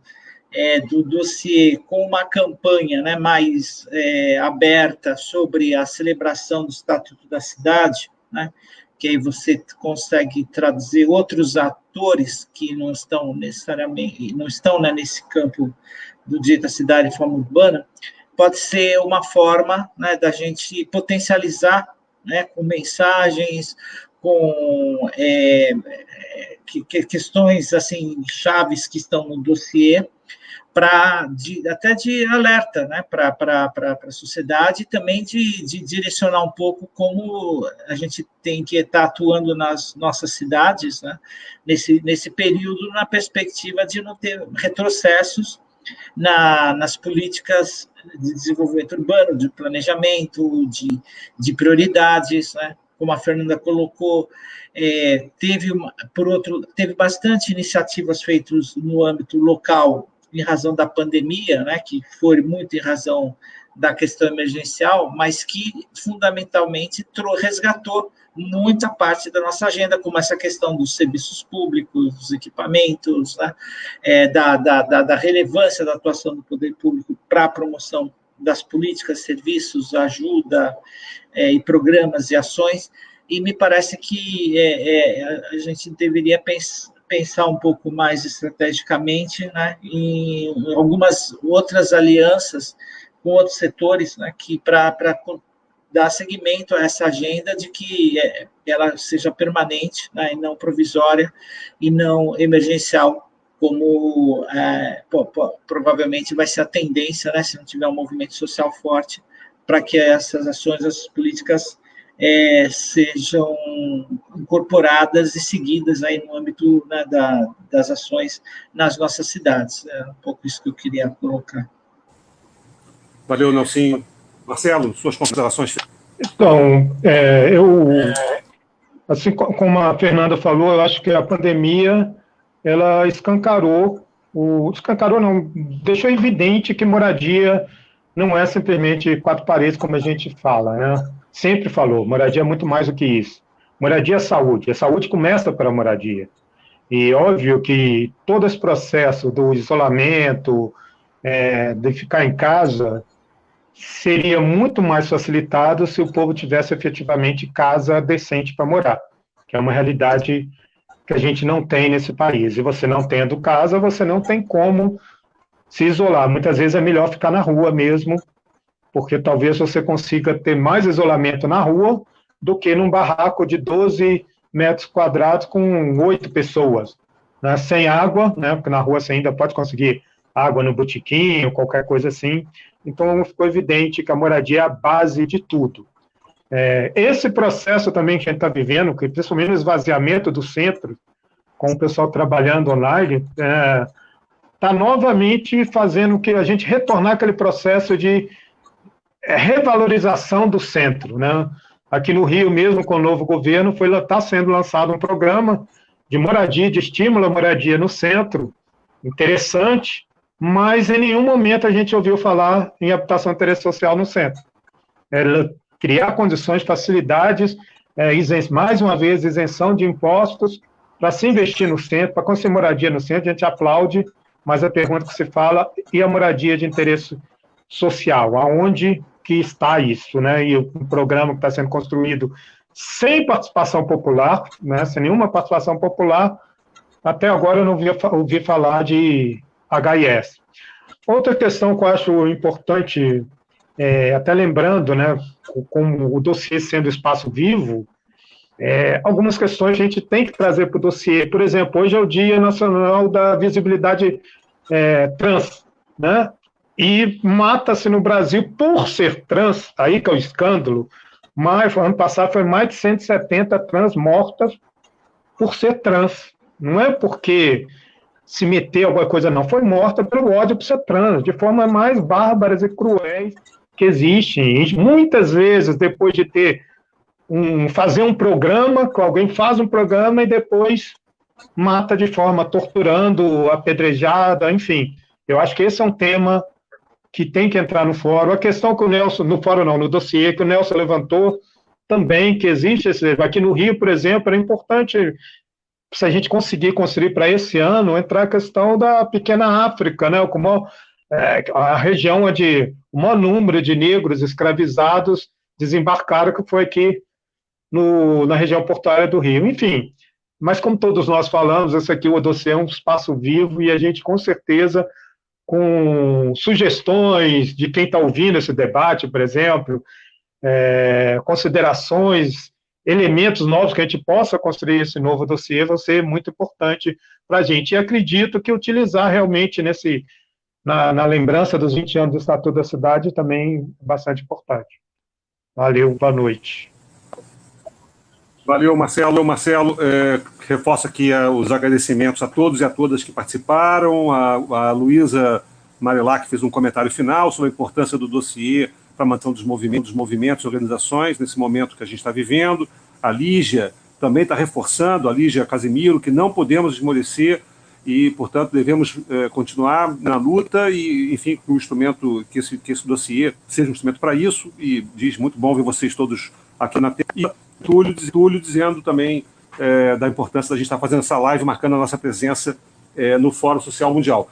do dossiê com uma campanha, né, mais aberta sobre a celebração do Estatuto da Cidade, né, que aí você consegue traduzir outros atores que não estão necessariamente, né, nesse campo do direito da cidade de forma urbana, pode ser uma forma, né, da gente potencializar, né, com mensagens, com questões assim chaves que estão no dossiê, até de alerta, né, para a sociedade, e também de direcionar um pouco como a gente tem que estar atuando nas nossas cidades, né, nesse período, na perspectiva de não ter retrocessos nas políticas de desenvolvimento urbano, de planejamento, de prioridades, né? Como a Fernanda colocou, teve bastante iniciativas feitas no âmbito local em razão da pandemia, né? Que foi muito em razão da questão emergencial, mas que fundamentalmente resgatou muita parte da nossa agenda, como essa questão dos serviços públicos, dos equipamentos, né, da relevância da atuação do poder público para a promoção das políticas, serviços, ajuda e programas e ações, e me parece que a gente deveria pensar um pouco mais estrategicamente, né, em algumas outras alianças com outros setores, né, que para dar seguimento a essa agenda de que ela seja permanente, né, e não provisória e não emergencial, como provavelmente vai ser a tendência, né, se não tiver um movimento social forte, para que essas ações, essas políticas sejam incorporadas e seguidas aí no âmbito, né, das ações nas nossas cidades. É um pouco isso que eu queria colocar. Valeu, Nelson. Marcelo, suas considerações. Então, assim como a Fernanda falou, eu acho que a pandemia, ela escancarou não, deixou evidente que moradia não é simplesmente 4 paredes, como a gente fala, né? Sempre falou, moradia é muito mais do que isso. Moradia é saúde, a saúde começa pela moradia. E óbvio que todo esse processo do isolamento, de ficar em casa, seria muito mais facilitado se o povo tivesse efetivamente casa decente para morar, que é uma realidade que a gente não tem nesse país. E você não tendo casa, você não tem como se isolar. Muitas vezes é melhor ficar na rua mesmo, porque talvez você consiga ter mais isolamento na rua do que num barraco de 12 metros quadrados com 8 pessoas, né, sem água, né, porque na rua você ainda pode conseguir água no botequim ou qualquer coisa assim. Então, ficou evidente que a moradia é a base de tudo. Esse processo também que a gente está vivendo, que principalmente o esvaziamento do centro, com o pessoal trabalhando online, está novamente fazendo que a gente retornar aquele processo de revalorização do centro, né? Aqui no Rio mesmo, com o novo governo, está sendo lançado um programa de moradia, de estímulo à moradia no centro, interessante, mas em nenhum momento a gente ouviu falar em habitação de interesse social no centro. Criar condições, facilidades, mais uma vez, isenção de impostos para se investir no centro, para conseguir moradia no centro, a gente aplaude, mas a pergunta que se fala, e a moradia de interesse social, aonde que está isso, né? E o programa que está sendo construído sem participação popular, né? Sem nenhuma participação popular, até agora eu não ouvi falar de HIS. Outra questão que eu acho importante, até lembrando, né, com o dossiê sendo espaço vivo, algumas questões a gente tem que trazer para o dossiê. Por exemplo, hoje é o Dia Nacional da Visibilidade Trans, né? E mata-se no Brasil por ser trans, aí que é o escândalo, mas ano passado foi mais de 170 trans mortas por ser trans. Não é porque se meteu alguma coisa, não. Foi morta pelo ódio por ser trans, de forma mais bárbaras e cruéis que existem. E muitas vezes, depois de fazer um programa, que alguém faz um programa e depois mata de forma torturando, apedrejada, enfim. Eu acho que esse é um tema que tem que entrar no fórum. A questão que o Nelson, no fórum não, no dossiê, que o Nelson levantou também, que existe aqui no Rio, por exemplo, é importante, se a gente conseguir construir para esse ano, entrar a questão da pequena África, né, como a região onde o maior número de negros escravizados desembarcaram, que foi aqui na região portuária do Rio. Enfim, mas como todos nós falamos, esse aqui, o dossiê é um espaço vivo e a gente, com certeza, com sugestões de quem está ouvindo esse debate, por exemplo, considerações, elementos novos que a gente possa construir esse novo dossiê, vai ser muito importante para a gente. E acredito que utilizar realmente na lembrança dos 20 anos do Estatuto da Cidade também é bastante importante. Valeu, boa noite. Valeu, Marcelo. Reforço aqui os agradecimentos a todos e a todas que participaram. A Luísa Marilac fez um comentário final sobre a importância do dossiê para a manutenção dos movimentos, organizações, nesse momento que a gente está vivendo. A Lígia também está reforçando, a Lígia Casimiro, que não podemos esmorecer e, portanto, devemos continuar na luta e, enfim, que esse dossiê seja um instrumento para isso. E diz, muito bom ver vocês todos aqui na tela. E Túlio dizendo também da importância da gente estar fazendo essa live, marcando a nossa presença no Fórum Social Mundial.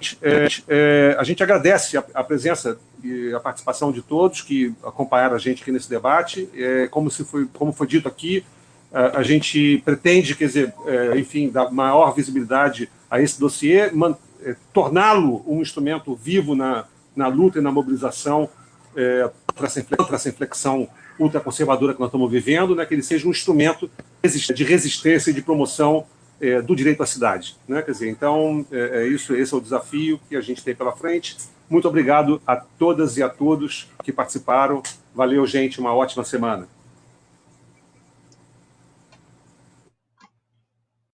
A gente agradece a presença e a participação de todos que acompanharam a gente aqui nesse debate. Como foi dito aqui, a gente pretende, quer dizer, enfim, dar maior visibilidade a esse dossiê, torná-lo um instrumento vivo na luta e na mobilização para essa inflexão ultraconservadora que nós estamos vivendo, né, que ele seja um instrumento de resistência e de promoção do direito à cidade, né? Quer dizer, então, esse é o desafio que a gente tem pela frente. Muito obrigado a todas e a todos que participaram. Valeu, gente, uma ótima semana.